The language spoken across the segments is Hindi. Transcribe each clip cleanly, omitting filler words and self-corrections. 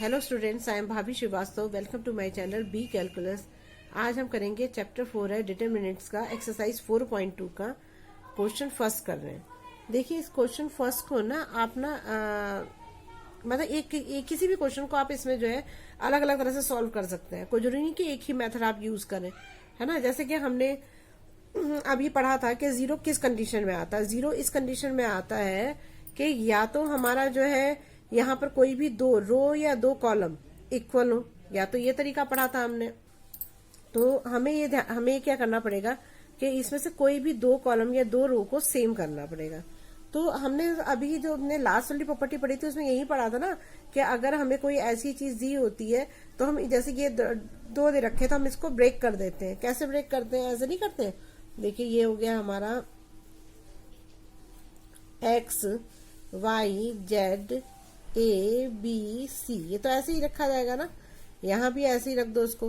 Hello students, I am Bhabhi Shrivastava. Welcome to my channel B calculus. आज हम करेंगे चैप्टर 4 है डिटरमिनेंट्स का एक्सरसाइज 4.2 का क्वेश्चन फर्स्ट कर रहे हैं। देखिए, इस क्वेश्चन फर्स्ट को ना आप ना मतलब एक किसी भी क्वेश्चन को आप इसमें जो है अलग अलग तरह से सॉल्व कर सकते हैं। कोई जरूरी नहीं कि एक ही मेथड आप यूज करें, है ना। जैसे कि हमने अभी पढ़ा था कि जीरो किस कंडीशन में आता है। जीरो इस कंडीशन में आता है कि या तो हमारा जो है यहाँ पर कोई भी दो रो या दो कॉलम इक्वल हो, या तो ये तरीका पढ़ा था हमने। तो हमें क्या करना पड़ेगा कि इसमें से कोई भी दो कॉलम या दो रो को सेम करना पड़ेगा। तो हमने अभी जो हमने लास्ट वाली प्रॉपर्टी पढ़ी थी उसमें यही पढ़ा था ना कि अगर हमें कोई ऐसी चीज दी होती है तो हम जैसे ये दो दे रखे तो हम इसको ब्रेक कर देते हैं। कैसे ब्रेक करते हैं? ऐसे नहीं करते हैं। देखिए, ये हो गया हमारा X Y Z A B C, ये तो ऐसे ही रखा जाएगा ना। यहाँ भी ऐसे ही रख दो इसको,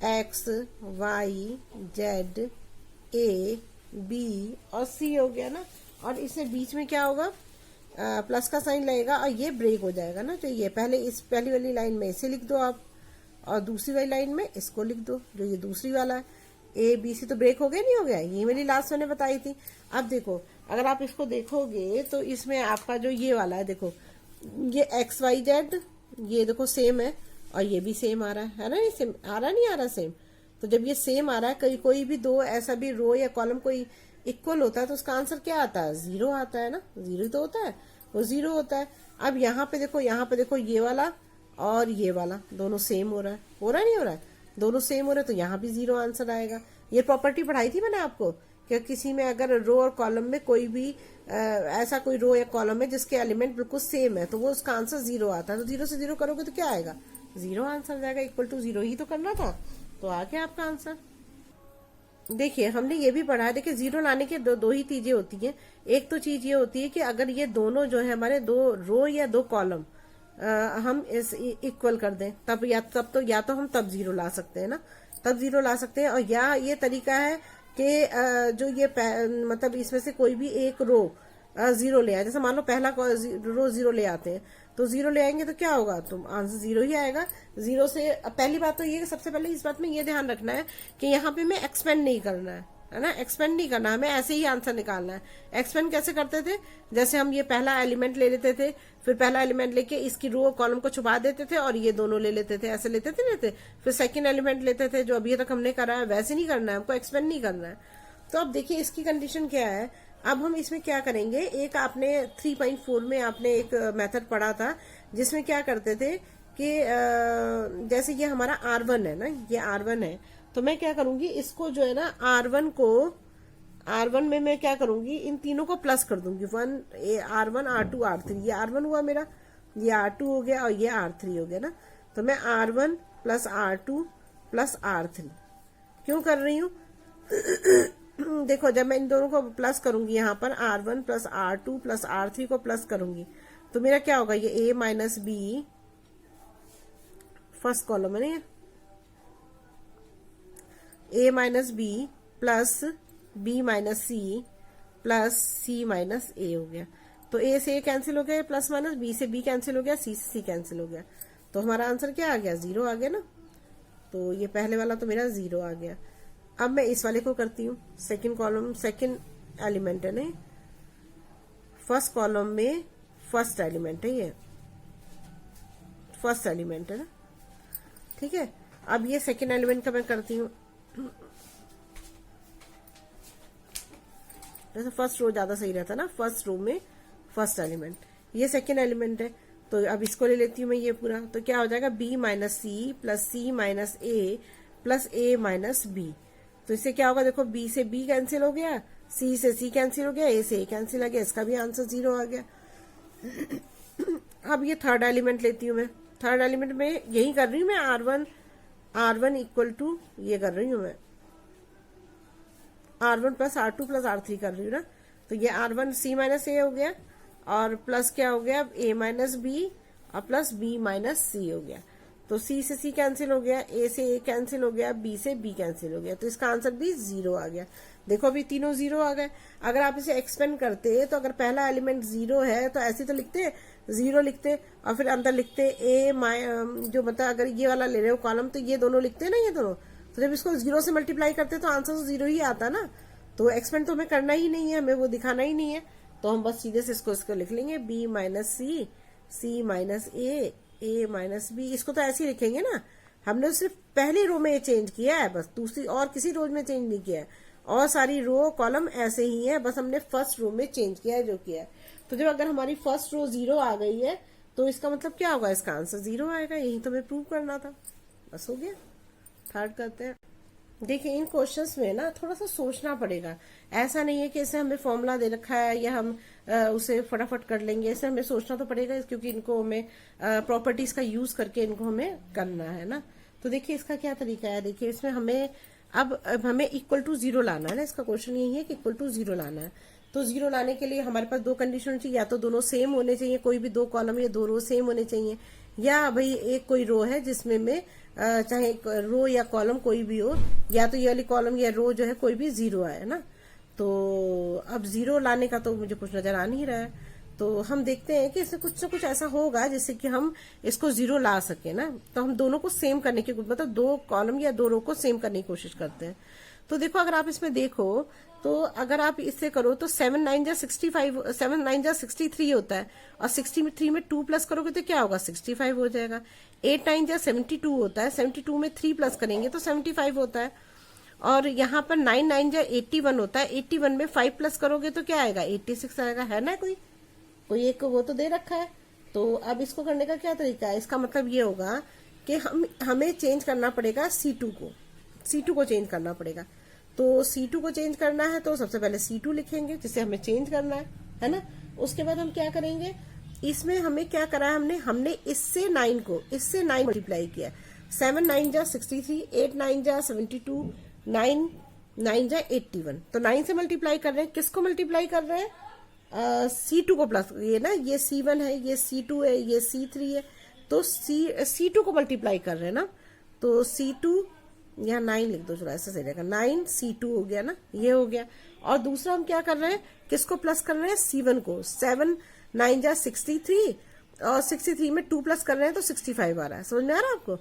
X Y Z A B और सी हो गया ना। और इससे बीच में क्या होगा? प्लस का साइन लगेगा और ये ब्रेक हो जाएगा ना। तो ये पहली वाली लाइन में इसे लिख दो आप, और दूसरी वाली लाइन में इसको लिख दो जो ये दूसरी वाला है। ए बी सी तो ब्रेक हो गया, नहीं हो गया? ये वाली लास्ट मैंने बताई थी। अब देखो, अगर आप इसको देखोगे तो इसमें आपका जो ये वाला है, देखो ये एक्स वाई जेड, ये देखो सेम है और ये भी सेम आ रहा है ना। ये सेम आ रहा, नहीं आ रहा सेम? तो जब ये सेम आ रहा है, कोई भी दो ऐसा भी रो या कॉलम कोई इक्वल होता है तो उसका आंसर क्या आता है? जीरो आता है ना। जीरो तो होता है, वो जीरो होता है। अब यहाँ पे देखो ये वाला और ये वाला दोनों सेम हो रहा है, नहीं हो रहा है? दोनों सेम हो रहे हैं तो यहाँ भी जीरो आंसर आएगा। ये प्रॉपर्टी पढ़ाई थी मैंने आपको कि किसी में अगर रो और कॉलम में कोई भी ऐसा कोई रो या कॉलम है जिसके एलिमेंट बिल्कुल सेम है तो वो उसका आंसर जीरो आता है। तो जीरो से जीरो करोगे तो क्या आएगा? जीरो आंसर जाएगा। इक्वल टू जीरो ही तो करना था, तो आ गया आपका आंसर। देखिए, हमने ये भी पढ़ा है। देखिए, जीरो लाने के दो ही चीजें होती हैं। एक तो चीज ये होती है कि अगर ये दोनों जो है हमारे दो रो या दो कॉलम हम इस इक्वल कर दें तब हम तब जीरो ला सकते हैं ना। तब जीरो ला सकते हैं। और या ये तरीका है कि जो ये मतलब इसमें से कोई भी एक रो जीरो ले आए। जैसे मान लो पहला रो जीरो ले आते हैं तो जीरो ले आएंगे तो क्या होगा? तो आंसर जीरो ही आएगा। जीरो से पहली बात तो ये, सबसे पहले इस बात में ये ध्यान रखना है कि यहाँ पे हमें एक्सपेंड नहीं करना है ना। एक्सपेंड नहीं करना, हमें ऐसे ही आंसर निकालना है। एक्सपेंड कैसे करते थे? जैसे हम ये पहला एलिमेंट ले लेते थे, फिर पहला एलिमेंट लेके इसकी रो कॉलम को छुपा देते थे और ये दोनों ले लेते थे, ऐसे लेते फिर सेकंड एलिमेंट लेते थे जो अभी तक हमने करा है। वैसे नहीं करना है, हमको एक्सपेंड नहीं करना है। तो अब देखिए इसकी कंडीशन क्या है। अब हम इसमें क्या करेंगे, एक आपने 3.4 में आपने एक मेथड पढ़ा था जिसमें क्या करते थे कि जैसे ये हमारा R1 है ना, ये R1 है, तो मैं क्या करूंगी, इसको जो है ना R1 में मैं क्या करूंगी, इन तीनों को प्लस कर दूंगी। R1 R2 R3। ये R1 हुआ मेरा, ये R2 हो गया और ये R3 हो गया ना। तो मैं R1 plus R2 plus R3 क्यों कर रही हूँ? देखो, जब मैं इन दोनों को प्लस करूंगी, यहाँ पर R1 plus R2 plus R3 को प्लस करूंगी तो मेरा क्या होगा? ये A minus B, first column है ना, A minus B plus B minus C plus C minus A हो गया। तो A से A कैंसिल हो गया, प्लस माइनस, B से B कैंसिल हो गया, C से C कैंसिल हो गया। तो हमारा आंसर क्या आ गया? जीरो आ गया ना। तो ये पहले वाला तो मेरा जीरो आ गया। अब मैं इस वाले को करती हूँ। सेकंड कॉलम, सेकंड एलिमेंट है ना, फर्स्ट कॉलम में फर्स्ट एलिमेंट है, ये फर्स्ट एलिमेंट है ना, ठीक है। अब ये सेकंड एलिमेंट का मैं करती हूँ। जैसे फर्स्ट रो ज्यादा सही रहता ना, फर्स्ट रो में फर्स्ट एलिमेंट, ये सेकंड एलिमेंट है। तो अब इसको ले लेती हूँ मैं ये पूरा। तो क्या हो जाएगा? B minus C plus C minus A plus A minus B। तो इससे क्या होगा? देखो, B से B कैंसिल हो गया, C से C कैंसिल हो गया, A से A कैंसिल आ गया, इसका भी आंसर जीरो आ गया। अब ये थर्ड एलिमेंट लेती हूँ मैं। थर्ड एलिमेंट में यही कर रही हूँ मैं, R1 इक्वल टू ये कर रही हूँ मैं, R1 plus R2 plus R3 कर रही हूँ ना। तो ये R1 C माइनस A हो गया और प्लस क्या हो गया? A माइनस B और प्लस B माइनस C हो गया। तो C से C कैंसिल हो गया, A से A कैंसिल हो गया, B से B कैंसिल हो गया। तो इसका आंसर भी जीरो आ गया। देखो, अभी तीनों जीरो आ गए। अगर आप इसे एक्सपेंड करते तो अगर पहला एलिमेंट जीरो है तो ऐसे तो लिखते जीरो लिखते और फिर अंदर लिखते ए जो मतलब अगर ये वाला ले रहे हो कॉलम तो ये दोनों लिखते ना, ये दोनों, तो जब इसको जीरो से मल्टीप्लाई करते तो आंसर तो जीरो ही आता ना। तो एक्सपेंड तो हमें करना ही नहीं है, हमें वो दिखाना ही नहीं है, तो हम बस सीधे से इसको लिख लेंगे बी माइनस सी, सी माइनस ए माइनस बी। इसको तो ऐसे ही लिखेंगे ना, हमने सिर्फ पहली रो में चेंज किया है, बस दूसरी और किसी रो में चेंज नहीं किया है, और सारी रो कॉलम ऐसे ही है, बस हमने फर्स्ट रो में चेंज किया है जो किया है। तो जब अगर हमारी फर्स्ट रो जीरो आ गई है तो इसका मतलब क्या होगा, इसका आंसर जीरो आएगा, यही तो हमें प्रूव करना था, बस हो गया। थर्ड करते हैं। देखिए इन क्वेश्चंस में ना थोड़ा सा सोचना पड़ेगा, ऐसा नहीं है कि ऐसे हमें फॉर्मूला दे रखा है या हम उसे फटाफट कर लेंगे, ऐसे हमें सोचना तो पड़ेगा, क्योंकि इनको हमें प्रॉपर्टीज का यूज करके इनको हमें करना है ना। तो देखिए इसका क्या तरीका है, देखिए इसमें हमें अब हमें इक्वल टू जीरो लाना है ना, इसका क्वेश्चन यही है कि इक्वल टू जीरो लाना है। तो जीरो लाने के लिए हमारे पास दो कंडीशन चाहिए, या तो दोनों सेम होने चाहिए, कोई भी दो कॉलम या दो रो सेम होने चाहिए, या भाई एक कोई रो है जिसमें में चाहे रो या कॉलम कोई भी हो, या तो ये वाली कॉलम या रो जो है कोई भी जीरो आए ना। तो अब जीरो लाने का तो मुझे कुछ नजर आ नहीं रहा है, तो हम देखते हैं कि इसमें कुछ ना कुछ ऐसा होगा जिससे कि हम इसको जीरो ला सके ना। तो हम दोनों को सेम करने की, मतलब दो कॉलम या दो रो को सेम करने की कोशिश करते हैं। तो देखो अगर आप इसमें देखो तो अगर आप इससे करो तो 7 9 जा 65, 7 9 जा 63 होता है, और 63 में 2 प्लस करोगे तो क्या होगा, 65 हो जाएगा। 8 9 जा 72 होता है, 72 में 3 प्लस करेंगे तो 75 होता है। और यहाँ पर 9 9 जा 81 होता है, 81 में 5 प्लस करोगे तो क्या आएगा, 86 आएगा, है ना। कोई एक वो तो दे रखा है। तो अब इसको करने का क्या तरीका है, इसका मतलब ये होगा कि हमें चेंज करना पड़ेगा C2 को चेंज करना पड़ेगा। तो C2 को चेंज करना है तो सबसे पहले C2 लिखेंगे जिसे हमें चेंज करना है ना। उसके बाद हम क्या करेंगे, इसमें हमें क्या करा है, हमने इससे 9 मल्टीप्लाई किया। 7 9 जा 63, 8 9 जा 72, 9 9 जा 81। तो 9 से मल्टीप्लाई कर रहे हैं, किसको मल्टीप्लाई कर रहे हैं, C2 को प्लस, ये ना ये C1 है, ये C2 है, ये C3 है, तो C2 को मल्टीप्लाई कर रहे हैं ना। तो C2 यहाँ 9 लिख दो, चलो ऐसा सही रहेगा, 9 C2 हो गया ना, ये हो गया। और दूसरा हम क्या कर रहे हैं, किसको प्लस कर रहे हैं, C1 को। 7 9 जा 63, और 63 में 2 प्लस कर रहे हैं तो 65 आ रहा है, समझ में आ रहा है आपको।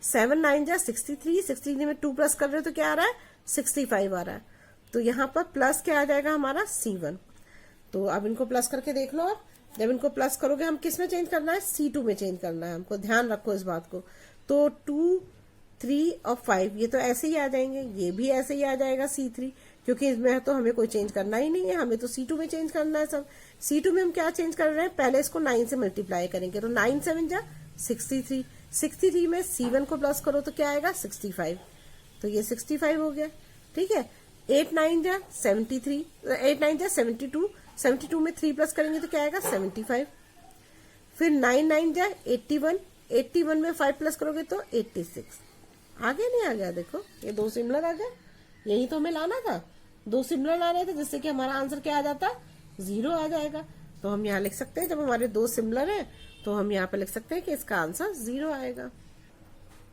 7 9 जा 63, 63 में 2 प्लस कर रहे हैं तो क्या आ रहा है, 65 आ रहा है। तो यहाँ पर प्लस क्या आ जाएगा हमारा, C1। तो अब इनको प्लस करके देख लो आप, जब इनको प्लस करोगे हम किस में चेंज करना है, C2 में चेंज करना है हमको, ध्यान रखो इस बात को। तो 2 3 और 5 ये तो ऐसे ही आ जाएंगे, ये भी ऐसे ही आ जाएगा C3, क्योंकि इसमें तो हमें कोई चेंज करना ही नहीं है, हमें तो C2 में चेंज करना है सब। C2 में हम क्या चेंज कर रहे हैं, पहले इसको 9 से मल्टीप्लाई करेंगे, तो 9 7 जा 63, 63 में C1 को प्लस करो तो क्या आएगा, 65। तो ये 65 हो गया, ठीक है। 8 9 जा 73, 8 9 जा 72, 72 में 3 प्लस करेंगे तो क्या आएगा, 75। फिर 9 9 जा 81, 81 में 5 प्लस करोगे तो 86। आ गया नहीं आ गया, देखो ये दो सिमिलर आ गया, यही तो हमें लाना था, दो सिमिलर ला रहे थे जिससे कि हमारा आंसर क्या आ जाता, 0 आ जाएगा। तो हम यहाँ लिख सकते हैं, जब हमारे दो सिमिलर हैं तो हम यहाँ पे लिख सकते हैं कि इसका आंसर 0 आएगा।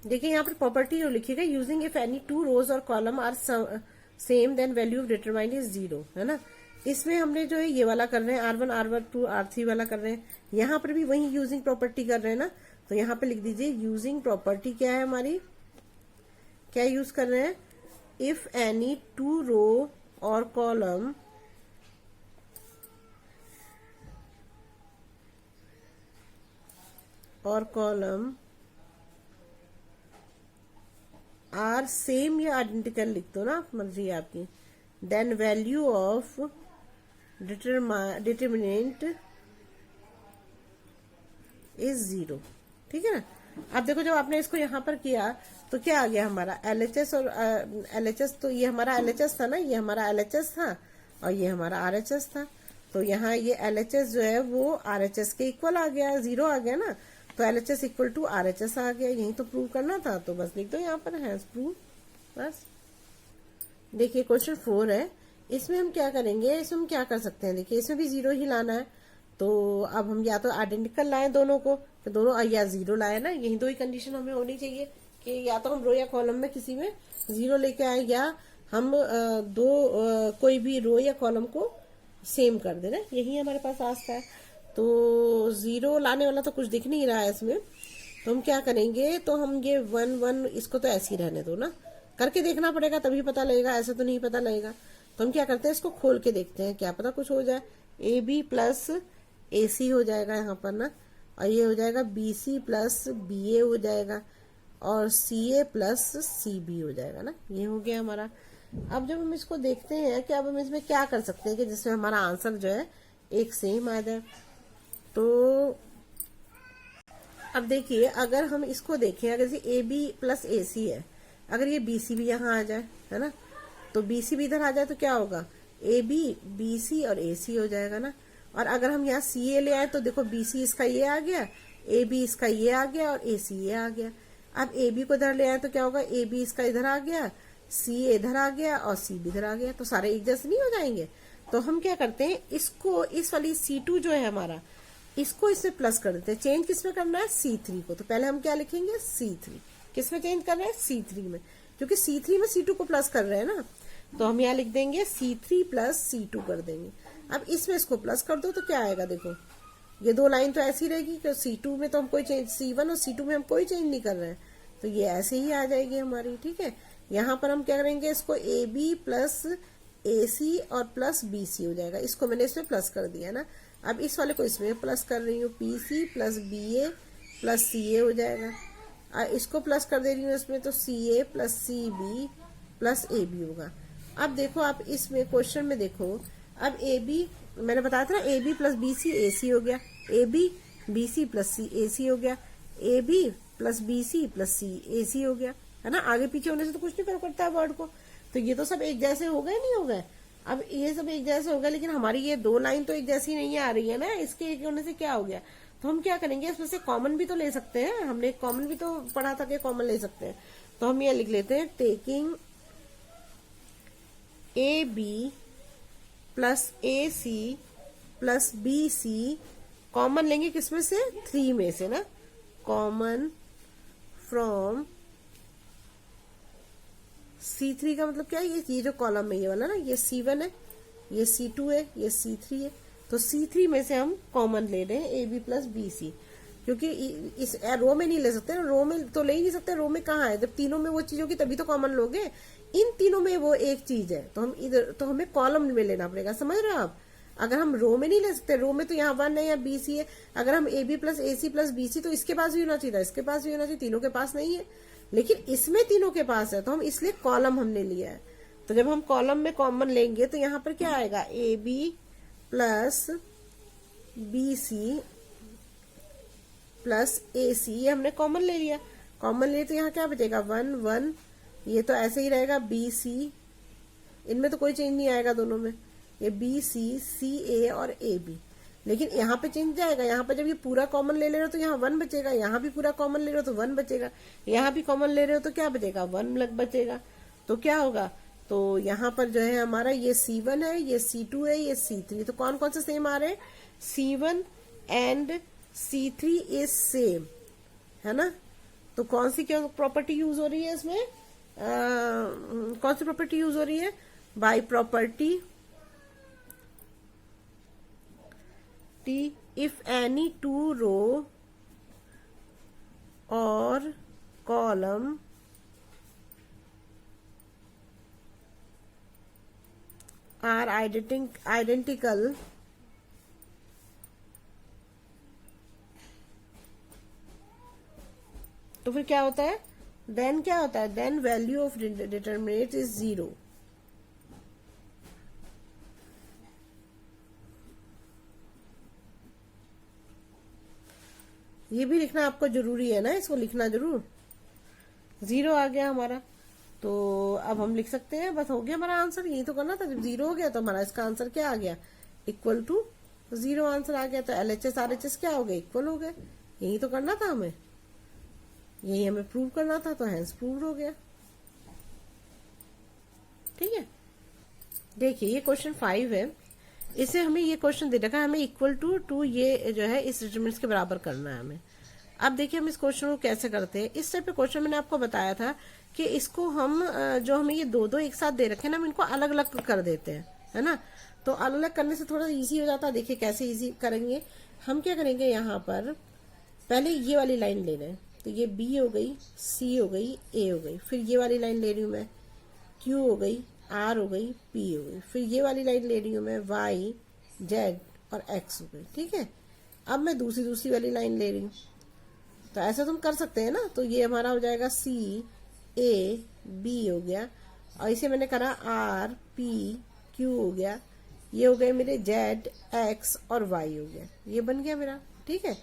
देखिए यहाँ पर प्रॉपर्टी जो लिखी गई, यूजिंग इफ एनी 2 रोज और column are same then value of determinant is 0, है ना। इसमें हमने जो है ये वाला कर रहे हैं, R1 R2 R3 वाला कर रहे हैं, यहाँ पर भी वही यूजिंग प्रॉपर्टी कर रहे हैं ना। तो यहाँ पे लिख दीजिए यूजिंग प्रॉपर्टी क्या है हमारी, क्या यूज कर रहे हैं, इफ एनी 2 रो और कॉलम आर सेम या आइडेंटिकल लिख दो ना, मर्जी है आपकी, then value of determinant is 0, ठीक है ना। अब देखो जब आपने इसको यहाँ पर किया तो क्या आ गया हमारा LHS और LHS, तो ये हमारा LHS था ना, ये हमारा LHS था और ये हमारा RHS था। तो यहाँ ये LHS जो है वो RHS के इक्वल आ गया, 0 आ गया ना। तो LHS इक्वल टू RHS आ गया, यही तो प्रूव करना था, तो बस लिख दो यहाँ पर हैज प्रूव, बस। देखिए क्वेश्चन 4 है, इसमें हम क्या करेंगे, इसमें हम क्या कर सकते हैं, देखिए इसमें भी 0 ही लाना है। तो अब हम या तो आइडेंटिकल लाएं दोनों को, तो दोनों या 0 लाए ना, यही दो ही कंडीशन हमें होनी चाहिए कि या तो हम रो या कॉलम में किसी में 0 लेके आए, या हम कोई भी रो या कॉलम को सेम कर दे ना, यही हमारे पास रास्ता है। तो जीरो लाने वाला तो कुछ दिख नहीं रहा है इसमें, तो हम क्या करेंगे, तो हम ये 1 1 इसको तो ऐसे ही रहने दो ना, करके देखना पड़ेगा तभी पता लगेगा, ऐसे तो नहीं पता लगेगा। तो हम क्या करते हैं, इसको खोल के देखते हैं, क्या पता कुछ हो जाए। ए बी प्लस ए सी हो जाएगा यहाँ पर ना, और ये हो जाएगा बी सी प्लस बी ए हो जाएगा, और सी ए प्लस सी बी हो जाएगा ना, ये हो गया हमारा। अब जब हम इसको देखते हैं कि अब हम इसमें क्या कर सकते हैं कि जिसमें हमारा आंसर जो है एक सेम आ जाए। तो अब देखिए, अगर हम इसको देखें, अगर ए बी प्लस ए सी है, अगर ये बी सी भी यहाँ आ जाए, है ना, तो बी सी भी इधर आ जाए तो क्या होगा, ए बी बी सी और ए सी हो जाएगा ना। और अगर हम यहाँ सी ए ले आए तो देखो बी सी इसका ये आ गया, ए बी इसका ये आ गया, और ए सी ये आ गया। अब ए बी को इधर ले आए तो क्या होगा, ए बी इसका इधर आ गया, सी इधर आ गया, और सी भी इधर आ गया, तो सारे एक जैसे नहीं हो जाएंगे। तो हम क्या करते हैं, इसको इस वाली C2 जो है हमारा, इसको इसमें प्लस कर देते हैं। चेंज किसमें करना है, C3 को। तो पहले हम क्या लिखेंगे, C3 किसमें चेंज कर रहे हैं, C3 में, क्योंकि C3 में C2 को प्लस कर रहे हैं ना। तो हम यहाँ लिख देंगे C3 प्लस C2 कर देंगे। अब इसमें इसको प्लस कर दो तो क्या आएगा, देखो ये दो लाइन तो ऐसी रहेगी कि C2 में तो हम कोई चेंज, C1 और C2 में हम कोई चेंज नहीं कर रहे हैं, तो ये ऐसे ही आ जाएगी हमारी। ठीक है, यहाँ पर हम क्या करेंगे, इसको ए बी प्लस ए सी और प्लस बी सी हो जाएगा, इसको मैंने इसमें प्लस कर दिया ना। अब इस वाले को इसमें प्लस कर रही हूँ, पी सी प्लस बी ए प्लस सी ए हो जाएगा। इसको प्लस कर दे रही हूँ इसमें, तो C A plus C B plus A B होगा। अब देखो, आप इसमें क्वेश्चन में देखो, अब ए बी मैंने बताया था ना, A B plus B C A C हो गया, A B B C plus C A C हो गया, A B plus B C plus C A C हो गया, है ना। आगे पीछे होने से तो कुछ नहीं फर्क पड़ता है वर्ड को। तो ये तो सब एक जैसे हो गए, नहीं हो गए, अब ये सब एक जैसे हो गए, लेकिन हमारी ये दो लाइन तो एक जैसी नहीं आ रही है ना, इसके एक होने से क्या हो गया। तो हम क्या करेंगे, इसमें से कॉमन भी तो ले सकते हैं, हमने कॉमन भी तो पढ़ा था कि कॉमन ले सकते हैं। तो हम ये लिख लेते हैं, taking A B plus A C plus B C, common लेंगे किसमें से, 3 में से ना, कॉमन फ्रॉम C3 का मतलब क्या है, ये जो कॉलम में ये वाला ना, ये C1 है, ये C2 है, ये C3 है। तो C3 में से हम कॉमन ले रहे हैं A B plus B C, क्योंकि इस रो में नहीं ले सकते, रो में तो ले ही नहीं सकते, रो में कहाँ है, जब तीनों में वो चीज होगी तभी तो कॉमन लोगे। इन तीनों में वो एक चीज है, तो हम इधर, तो हमें कॉलम में लेना पड़ेगा, समझ रहे हो आप। अगर हम रो में नहीं ले सकते, रो में तो यहाँ 1 है या बी सी है, अगर हम A B plus A C plus B C, तो इसके पास भी होना चाहिए, इसके पास भी होना चाहिए, तीनों के पास नहीं है, लेकिन इसमें तीनों के पास है, तो हम इसलिए कॉलम हमने लिया है। तो जब हम कॉलम में कॉमन लेंगे तो यहाँ पर क्या आएगा, A B plus B C plus A C, ये हमने कॉमन ले लिया। कॉमन ले तो यहाँ क्या बचेगा, 1 1, ये तो ऐसे ही रहेगा, बी सी, इनमें तो कोई चेंज नहीं आएगा दोनों में, ये बी सी सी ए और ए बी। लेकिन यहाँ पे चेंज जाएगा, यहाँ पे जब ये पूरा कॉमन ले रहे हो तो यहाँ 1 बचेगा, यहाँ भी पूरा कॉमन ले रहे हो तो 1 बचेगा, यहाँ भी कॉमन ले रहे हो तो क्या बचेगा, 1 बचेगा। तो क्या होगा, तो यहाँ पर जो है हमारा ये C1 है, ये C2 है, ये C3, तो कौन कौन से सेम आ रहे हैं, C1 and C3 is same, है ना। तो कौन सी क्या प्रॉपर्टी यूज हो रही है इसमें, कौन सी प्रॉपर्टी यूज हो रही है, by property if any two row or column are identical, तो फिर क्या होता है, देन क्या होता है, then value of determinant is 0। ये भी लिखना आपको जरूरी है ना, इसको लिखना जरूर। 0 आ गया हमारा, तो अब हम लिख सकते हैं, बस हो गया हमारा आंसर। यही तो करना था, जब 0 हो गया तो हमारा इसका आंसर क्या आ गया, इक्वल टू 0 आंसर आ गया। तो LHS RHS क्या हो गए, इक्वल हो गए। यही तो करना था हमें, यही हमें प्रूव करना था, तो हैंस प्रूव हो गया। ठीक है, देखिए ये क्वेश्चन 5 है, इसे हमें ये क्वेश्चन दे रखा है, हमें इक्वल टू ये जो है इस डिटरमिनेंट्स के बराबर करना है हमें। अब देखिए हम इस क्वेश्चन को कैसे करते हैं। इस टाइप के क्वेश्चन मैंने आपको बताया था कि इसको हम जो हमें ये दो एक साथ दे रखे हैं ना, हम इनको अलग अलग कर देते हैं, है ना। तो अलग अलग करने से थोड़ा इजी हो जाता है। देखिए कैसे इजी करेंगे, हम क्या करेंगे यहाँ पर, पहले ये वाली लाइन ले रहे हैं, तो ये बी हो गई, सी हो गई, ए हो गई, फिर ये वाली लाइन ले रही हूँ मैं, क्यू हो गई, आर हो गई, पी हो गई, फिर ये वाली लाइन ले रही हूँ मैं, वाई, जेड और एक्स हो गई। ठीक है, अब मैं दूसरी वाली लाइन ले रही हूँ, तो ऐसा तुम कर सकते हैं ना। तो ये हमारा हो जाएगा सी, ए, बी हो गया, और इसे मैंने करा आर, पी, क्यू हो गया, ये हो गए मेरे जेड, एक्स और वाई हो गया, ये बन गया मेरा। ठीक है,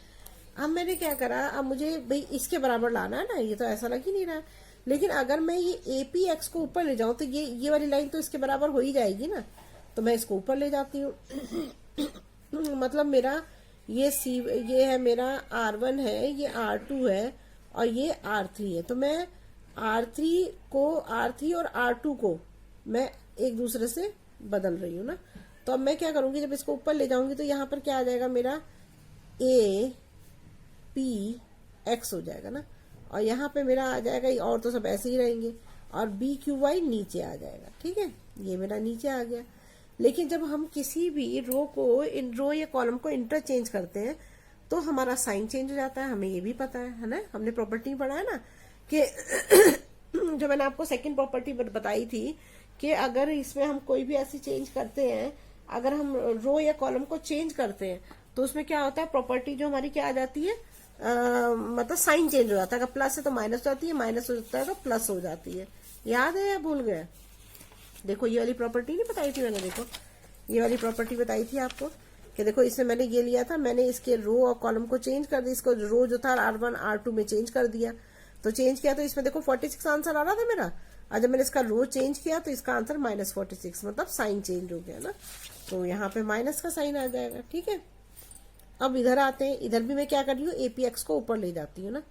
अब मैंने क्या करा, अब मुझे भाई इसके बराबर लाना है ना, ये तो ऐसा लग ही नहीं रहा है, लेकिन अगर मैं ये ए पी एक्स को ऊपर ले जाऊं तो ये वाली लाइन तो इसके बराबर हो ही जाएगी ना, तो मैं इसको ऊपर ले जाती हूँ। मतलब मेरा ये है मेरा R1 है, ये R2 है और ये R3 है, तो मैं R3 और R2 को मैं एक दूसरे से बदल रही हूँ ना। तो अब मैं क्या करूंगी, जब इसको ऊपर ले जाऊंगी तो यहाँ पर क्या आ जाएगा मेरा ए पी एक्स हो जाएगा ना, और यहाँ पे मेरा आ जाएगा, और तो सब ऐसे ही रहेंगे, और बी क्यू वाई नीचे आ जाएगा। ठीक है, ये मेरा नीचे आ गया। लेकिन जब हम किसी भी रो या कॉलम को इंटरचेंज करते हैं तो हमारा साइन चेंज हो जाता है, हमें ये भी पता है ना, हमने प्रॉपर्टी पढ़ा है ना कि जो मैंने आपको सेकंड प्रॉपर्टी बताई थी कि अगर इसमें हम कोई भी ऐसी चेंज करते हैं, अगर हम रो या कॉलम को चेंज करते हैं तो उसमें क्या होता है, प्रॉपर्टी जो हमारी क्या आ जाती है, मतलब साइन चेंज हो जाता है। अगर प्लस है तो माइनस हो जाती है, माइनस हो जाता है तो प्लस हो जाती है। याद है या भूल गए? देखो ये वाली प्रॉपर्टी नहीं बताई थी मैंने, देखो ये वाली प्रॉपर्टी बताई थी आपको कि देखो इसमें मैंने ये लिया था, मैंने इसके रो और कॉलम को चेंज कर दिया, इसको रो जो था R1 R2 में चेंज कर दिया, तो चेंज किया तो इसमें देखो 46 आंसर आ रहा था मेरा, और जब मैंने इसका रो चेंज किया तो इसका आंसर -46, मतलब साइन चेंज हो गया ना, तो यहाँ पे माइनस का साइन आ जाएगा। ठीक है, अब इधर आते हैं, इधर भी मैं क्या कर रही हूँ, एपीएक्स को ऊपर ले जाती हूँ ना।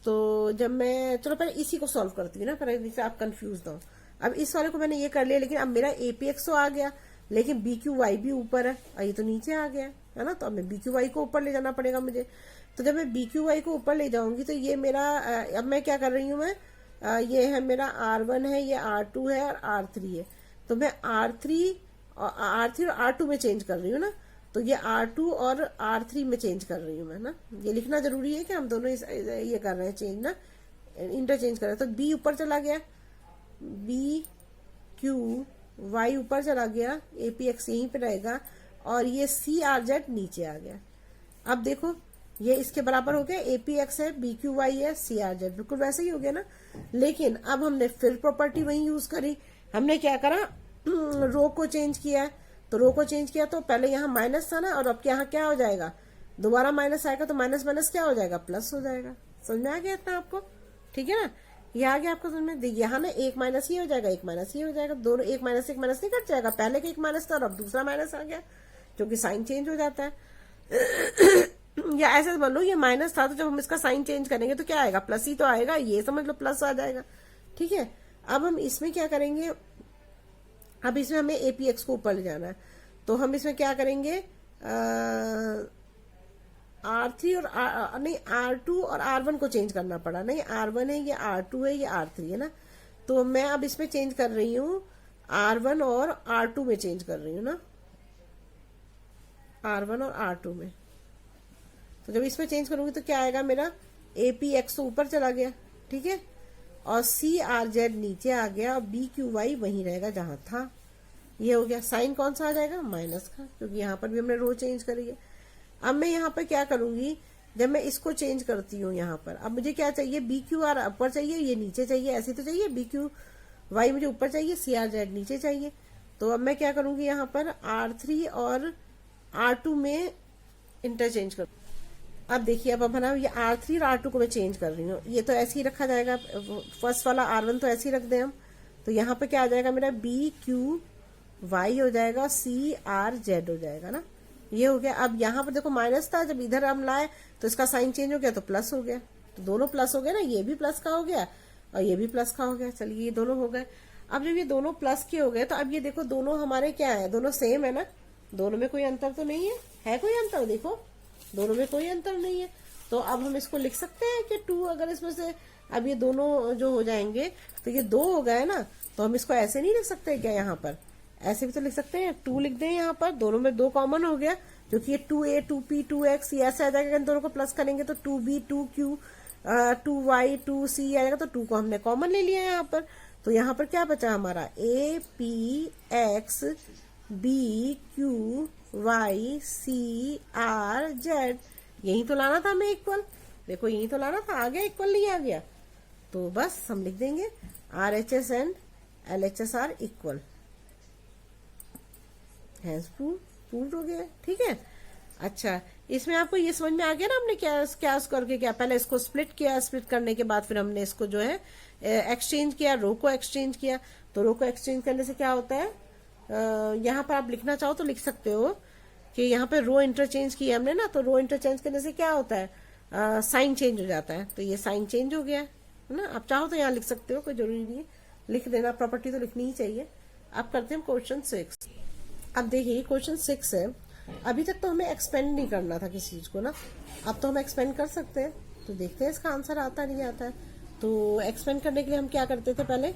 तो जब मैं, चलो पहले इसी को सॉल्व करती हूँ ना, पहले आप कंफ्यूज ना हो। अब इस वाले को मैंने ये कर लिया, लेकिन अब मेरा एपीएक्स तो आ गया, लेकिन बी क्यू वाई भी ऊपर है और ये तो नीचे आ गया है ना, तो अब मैं बी क्यू वाई को ऊपर ले जाना पड़ेगा मुझे। तो जब मैं बी क्यू वाई को ऊपर ले जाऊंगी तो ये मेरा, अब मैं क्या कर रही हूँ, मैं ये है मेरा R1 है, ये R2 है और R3 है, तो मैं R3 और R2 में चेंज कर रही हूँ ना, तो ये R2 और R3 में चेंज कर रही हूँ मैं ना। ये लिखना जरूरी है कि हम दोनों ये कर रहे हैं चेंज ना, इंटरचेंज कर रहे हैं। तो बी ऊपर चला गया, बी क्यू वाई ऊपर चला गया, एपीएक्स यहीं पे रहेगा, और ये सी आर जेड नीचे आ गया। अब देखो ये इसके बराबर हो गया, एपीएक्स है, बी क्यू वाई है, सी आर जेड, बिल्कुल वैसे ही हो गया ना। लेकिन अब हमने फिर प्रॉपर्टी वही यूज करी, हमने क्या करा, रो को चेंज किया है, तो रो को चेंज किया तो पहले यहाँ माइनस था ना, और अब यहाँ क्या हो जाएगा, दोबारा माइनस आएगा, तो माइनस माइनस क्या हो जाएगा, प्लस हो जाएगा। समझ में आ गया इतना आपको? ठीक है ना, ये आ गया आपको समझ में। यहाँ ना एक माइनस ये हो जाएगा, एक माइनस ये हो जाएगा, दोनों एक माइनस नहीं कट जाएगा, पहले का एक माइनस था और अब दूसरा माइनस आ गया, क्योंकि साइन चेंज हो जाता है। या ऐसे मान लो ये माइनस था, तो जब हम इसका साइन चेंज करेंगे तो क्या आएगा, प्लस ही तो आएगा, ये समझ लो प्लस आ जाएगा। ठीक है, अब हम इसमें क्या करेंगे, अब इसमें हमें एपीएक्स को ऊपर ले जाना है, तो हम इसमें क्या करेंगे, R3 और नहीं R2 और R1 को चेंज करना पड़ा, नहीं R1 है, ये R2 है, ये R3 है ना, तो मैं अब इसमें चेंज कर रही हूँ, R1 और R2 में चेंज कर रही हूँ ना, R1 और R2 में। तो जब इसमें चेंज करूंगी तो क्या आएगा मेरा, एपीएक्स तो ऊपर चला गया, ठीक है, और सी आर जेड नीचे आ गया, और बी क्यू वाई वहीं रहेगा जहां था। ये हो गया, साइन कौन सा आ जाएगा, माइनस का, क्योंकि यहाँ पर भी हमने रो चेंज करी है। अब मैं यहाँ पर क्या करूंगी, जब मैं इसको चेंज करती हूँ यहाँ पर, अब मुझे क्या चाहिए, बी क्यू आर ऊपर चाहिए, ये नीचे चाहिए, ऐसे तो चाहिए, बी क्यू वाई मुझे ऊपर चाहिए, सी आर जेड नीचे चाहिए। तो अब मैं क्या करूंगी, यहाँ पर R3 और R2 में इंटरचेंज करूँ। अब देखिए, अब ना ये R3 और R2 को मैं चेंज कर रही हूँ, ये तो ऐसे ही रखा जाएगा, फर्स्ट वाला R1 तो ऐसे ही रख दें हम, तो यहाँ पे क्या आ जाएगा मेरा, बी क्यू वाई हो जाएगा, सी आर जेड हो जाएगा ना, ये हो गया। अब यहाँ पर देखो माइनस था, जब इधर हम लाए तो इसका साइन चेंज हो गया, तो प्लस हो गया, तो दोनों प्लस हो गए ना, ये भी प्लस का हो गया और ये भी प्लस का हो गया। चलिए ये दोनों हो गए। अब जब ये दोनों प्लस के हो गए तो अब ये देखो दोनों हमारे क्या है, दोनों सेम है ना, दोनों में कोई अंतर तो नहीं है कोई अंतर, देखो दोनों में कोई अंतर नहीं है। तो अब हम इसको लिख सकते हैं कि 2, अगर इसमें से अब ये दोनों जो हो जाएंगे तो ये 2 हो गए ना, तो हम इसको ऐसे नहीं लिख सकते क्या, यहाँ पर ऐसे भी तो लिख सकते हैं, 2 लिख दें यहाँ पर, दोनों में 2 कॉमन हो गया क्योंकि ये 2a 2p 2x ये ऐसे आ जाएगा, इन दोनों को प्लस करेंगे तो 2b 2q 2y 2c आ जाएगा, तो 2 को हमने कॉमन ले लिया यहाँ पर। तो यहाँ पर क्या बचा हमारा a p x b q y c r z, यही तो लाना था हमें इक्वल। देखो यही तो लाना था, आ गया इक्वल, नहीं आ गया तो बस हम लिख देंगे RHS and LHS are equal, has proved हो गया। ठीक है, अच्छा इसमें आपको ये समझ में आ गया ना हमने क्या क्या करके क्या, पहले इसको स्प्लिट किया, स्प्लिट करने के बाद फिर हमने इसको जो है एक्सचेंज किया, रो को एक्सचेंज किया। तो रो को एक्सचेंज करने से क्या होता है, यहाँ पर आप लिखना चाहो तो लिख सकते हो कि यहाँ पे रो इंटरचेंज किया हमने ना, तो रो इंटरचेंज करने से क्या होता है, साइन चेंज हो जाता है। तो ये साइन चेंज हो गया है ना, आप चाहो तो यहाँ लिख सकते हो, कोई जरूरी नहीं है लिख देना, प्रॉपर्टी तो लिखनी ही चाहिए। अब करते हैं क्वेश्चन 6। अब देखिए क्वेश्चन 6 है, अभी तक तो हमें एक्सपेंड नहीं करना था किसी चीज को ना, अब तो हम एक्सपेंड कर सकते हैं। तो देखते हैं इसका आंसर आता नहीं आता है। तो एक्सपेंड करने के लिए हम क्या करते थे, पहले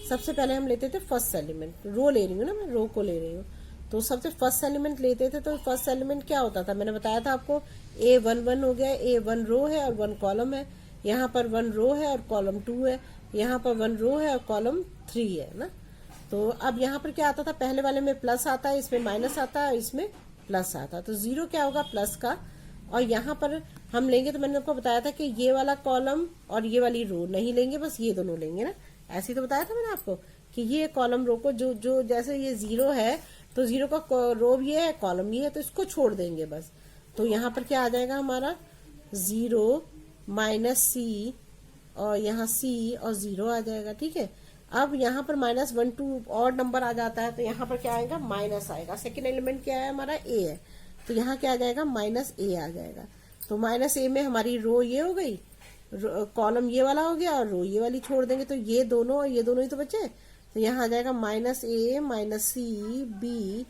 सबसे पहले हम लेते थे फर्स्ट एलिमेंट, रो ले रही हूँ ना मैं, रो को ले रही हूँ, तो सबसे फर्स्ट एलिमेंट लेते थे। तो फर्स्ट एलिमेंट क्या होता था, मैंने बताया था आपको, A1 हो गया, A1 रो है और 1 कॉलम है, यहाँ पर 1 रो है और कॉलम 2 है, यहाँ पर 1 रो है और कॉलम 3 है ना। तो अब यहाँ पर क्या आता था, पहले वाले में प्लस आता है, इसमें माइनस आता है, इसमें प्लस आता है, तो 0 क्या होगा प्लस का। और यहाँ पर हम लेंगे, तो मैंने आपको बताया था कि ये वाला कॉलम और ये वाली रो नहीं लेंगे, बस ये दोनों लेंगे ना, ऐसे ही तो बताया था मैंने आपको कि ये कॉलम रो को जो जो जैसे ये 0 है तो 0 का रो भी है कॉलम भी है, तो इसको छोड़ देंगे बस। तो यहाँ पर क्या आ जाएगा हमारा 0 माइनस c और यहाँ c और 0 आ जाएगा। ठीक है, अब यहाँ पर -1 2 और नंबर आ जाता है, तो यहाँ पर क्या आएगा, माइनस आएगा। सेकेंड एलिमेंट क्या है हमारा, a है, तो यहाँ क्या आ जाएगा, -a आ जाएगा। तो -a में हमारी रो ये हो गई, कॉलम ये वाला हो गया और रो ये वाली छोड़ देंगे, तो ये दोनों और ये दोनों ही तो बचे। तो यहाँ आ जाएगा -a -c b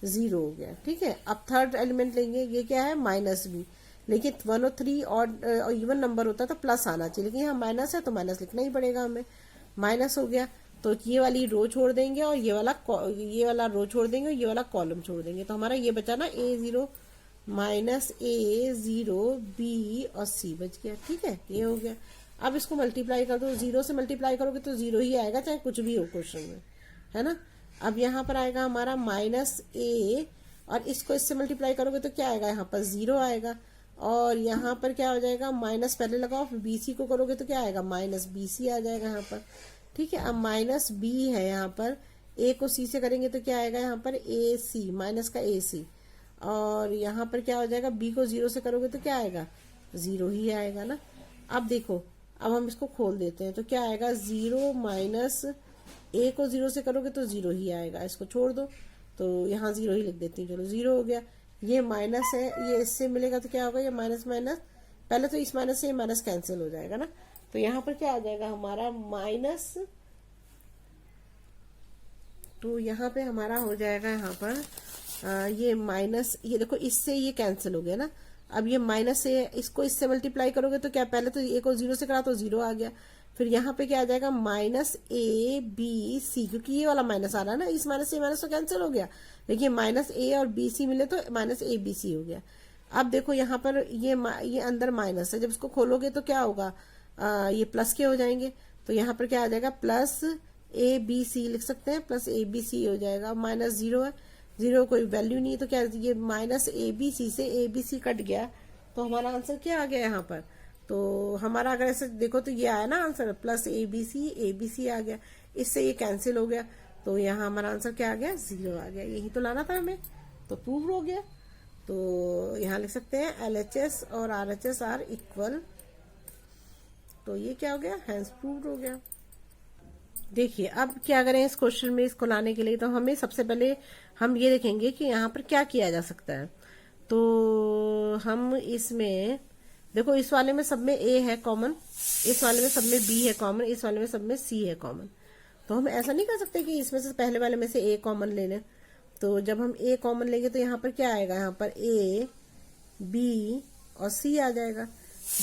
0 हो गया। ठीक है, अब थर्ड एलिमेंट लेंगे, ये क्या है -b, लेकिन 1 और 3 और इवन नंबर होता तो प्लस आना चाहिए, लेकिन यहाँ माइनस है तो माइनस लिखना ही पड़ेगा हमें, माइनस हो गया। तो ये वाली रो छोड़ देंगे और ये वाला रो छोड़ देंगे और ये वाला कॉलम छोड़ देंगे, तो हमारा ये बचा ना A0 -a0 b और c बच गया। ठीक है, ये हो गया। अब इसको मल्टीप्लाई कर दो, 0 से मल्टीप्लाई करोगे तो 0 ही आएगा, चाहे कुछ भी हो क्वेश्चन में, है ना। अब यहाँ पर आएगा हमारा -a और इसको इससे मल्टीप्लाई करोगे तो क्या आएगा, यहाँ पर 0 आएगा। और यहाँ पर क्या हो जाएगा, माइनस पहले लगाओ, फिर BC को करोगे तो क्या आएगा, -BC आ जाएगा यहाँ पर। ठीक है, अब -b है यहाँ पर, a को c से करेंगे तो क्या आएगा यहाँ पर AC, माइनस का AC। और यहाँ पर क्या हो जाएगा, b को 0 से करोगे तो क्या आएगा, 0 ही आएगा ना। अब देखो, अब हम इसको खोल देते हैं तो क्या आएगा, 0 माइनस a को 0 से करोगे तो 0 ही आएगा, इसको छोड़ दो, तो यहाँ 0 ही लिख देती हूँ, चलो 0 हो गया। ये माइनस है, ये इससे मिलेगा तो क्या होगा, ये माइनस माइनस, पहले तो इस माइनस से ये माइनस कैंसिल हो जाएगा ना, तो यहाँ पर क्या आ जाएगा हमारा माइनस, तो यहाँ पे हमारा हो जाएगा यहाँ पर ये माइनस, ये देखो इससे ये कैंसिल हो गया ना। अब ये माइनस से इसको इससे मल्टीप्लाई करोगे तो क्या, पहले तो a को 0 से करा तो 0 आ गया, फिर यहाँ पे क्या आ जाएगा -a b c, क्योंकि ये वाला माइनस आ रहा है ना, इस माइनस से माइनस तो कैंसिल हो गया, देखिए -a और bc मिले तो -abc हो गया। अब देखो यहाँ पर ये अंदर माइनस है, जब इसको खोलोगे तो क्या होगा, ये प्लस के हो जाएंगे, तो यहाँ पर क्या आ जाएगा +abc लिख सकते हैं, +abc हो जाएगा। -0 है, 0 कोई वैल्यू नहीं है, तो क्या ये -abc से abc कट गया, तो हमारा आंसर क्या आ गया यहाँ पर। तो हमारा अगर ऐसे देखो तो ये आया ना आंसर, +abc आ गया, इससे ये कैंसिल हो गया, तो यहाँ हमारा आंसर क्या आ गया, 0 आ गया। यही तो लाना था हमें, तो प्रूव हो गया। तो यहाँ लिख सकते हैं LHS और RHS आर इक्वल, तो ये क्या हो गया, हैंस प्रूव्ड हो गया। देखिए अब क्या करें इस क्वेश्चन में, इसको लाने के लिए तो हमें सबसे पहले हम ये देखेंगे कि यहाँ पर क्या किया जा सकता है। तो हम इसमें देखो, इस वाले में सब में A है कॉमन, इस वाले में सब में B है कॉमन, इस वाले में सब में C है कॉमन, तो हम ऐसा नहीं कर सकते कि इसमें से पहले वाले में से A कॉमन ले लें। तो जब हम A कॉमन लेंगे तो यहाँ पर क्या आएगा, यहाँ पर A B और C आ जाएगा।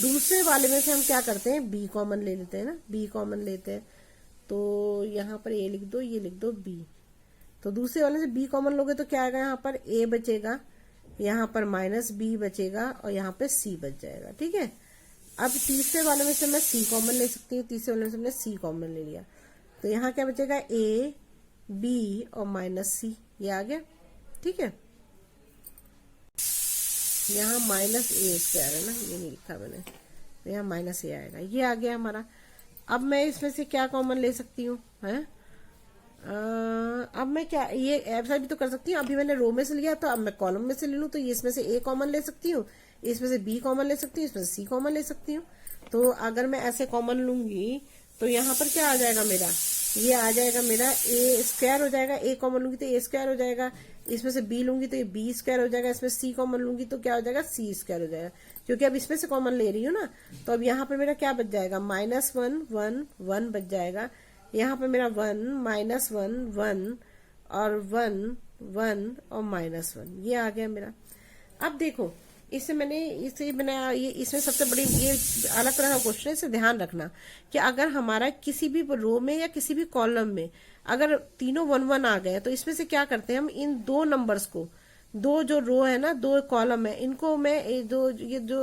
दूसरे वाले में से हम क्या करते हैं, B कॉमन ले लेते हैं ना, B कॉमन लेते हैं, तो यहाँ पर A लिख दो, ये लिख दो B। तो दूसरे वाले से B कॉमन लोगे तो क्या आएगा, यहाँ पर A बचेगा, यहाँ पर माइनस बी बचेगा और यहाँ पे सी बच जाएगा। ठीक है, अब तीसरे वाले में से मैं सी कॉमन ले सकती हूँ, तीसरे वाले में से मैंने सी कॉमन ले लिया, तो यहाँ क्या बचेगा, ए बी और माइनस सी, ये आ गया। ठीक है, यहाँ माइनस ए स्क्वायर है ना, ये नहीं लिखा मैंने, तो यहाँ माइनस ए आएगा, ये आ गया हमारा। अब मैं इसमें से क्या कॉमन ले सकती हूँ, है अब मैं क्या, ये ऐसा भी तो कर सकती हूँ, अभी मैंने रो में से लिया तो अब मैं कॉलम में से ले लूँ, तो ये इसमें से ए कॉमन ले सकती हूँ, इसमें से बी कॉमन ले सकती हूँ, इसमें से सी कॉमन ले सकती हूँ। तो अगर मैं ऐसे कॉमन लूंगी तो यहाँ पर क्या आ जाएगा मेरा, ये आ जाएगा मेरा ए स्क्वायर हो जाएगा, ए कॉमन लूंगी तो ए स्क्वायर हो जाएगा, इसमें से बी लूंगी तो ये बी स्क्वायर हो जाएगा, इसमें सी कॉमन लूंगी तो क्या हो जाएगा, सी स्क्वायर हो जाएगा, क्योंकि अब इसमें से कॉमन ले रही हूँ ना। तो अब यहाँ पर मेरा क्या बच जाएगा, माइनस वन वन वन बच जाएगा, यहाँ पर मेरा वन माइनस वन वन और वन वन और माइनस वन, ये आ गया मेरा। अब देखो इसे मैंने ये इसमें सबसे बड़ी ये अलग तरह का क्वेश्चन है, इसे ध्यान रखना कि अगर हमारा किसी भी रो में या किसी भी कॉलम में अगर तीनों वन वन आ गए तो इसमें से क्या करते हैं हम, इन दो नंबर्स को, दो जो रो है ना, दो कॉलम है, इनको मैं ये जो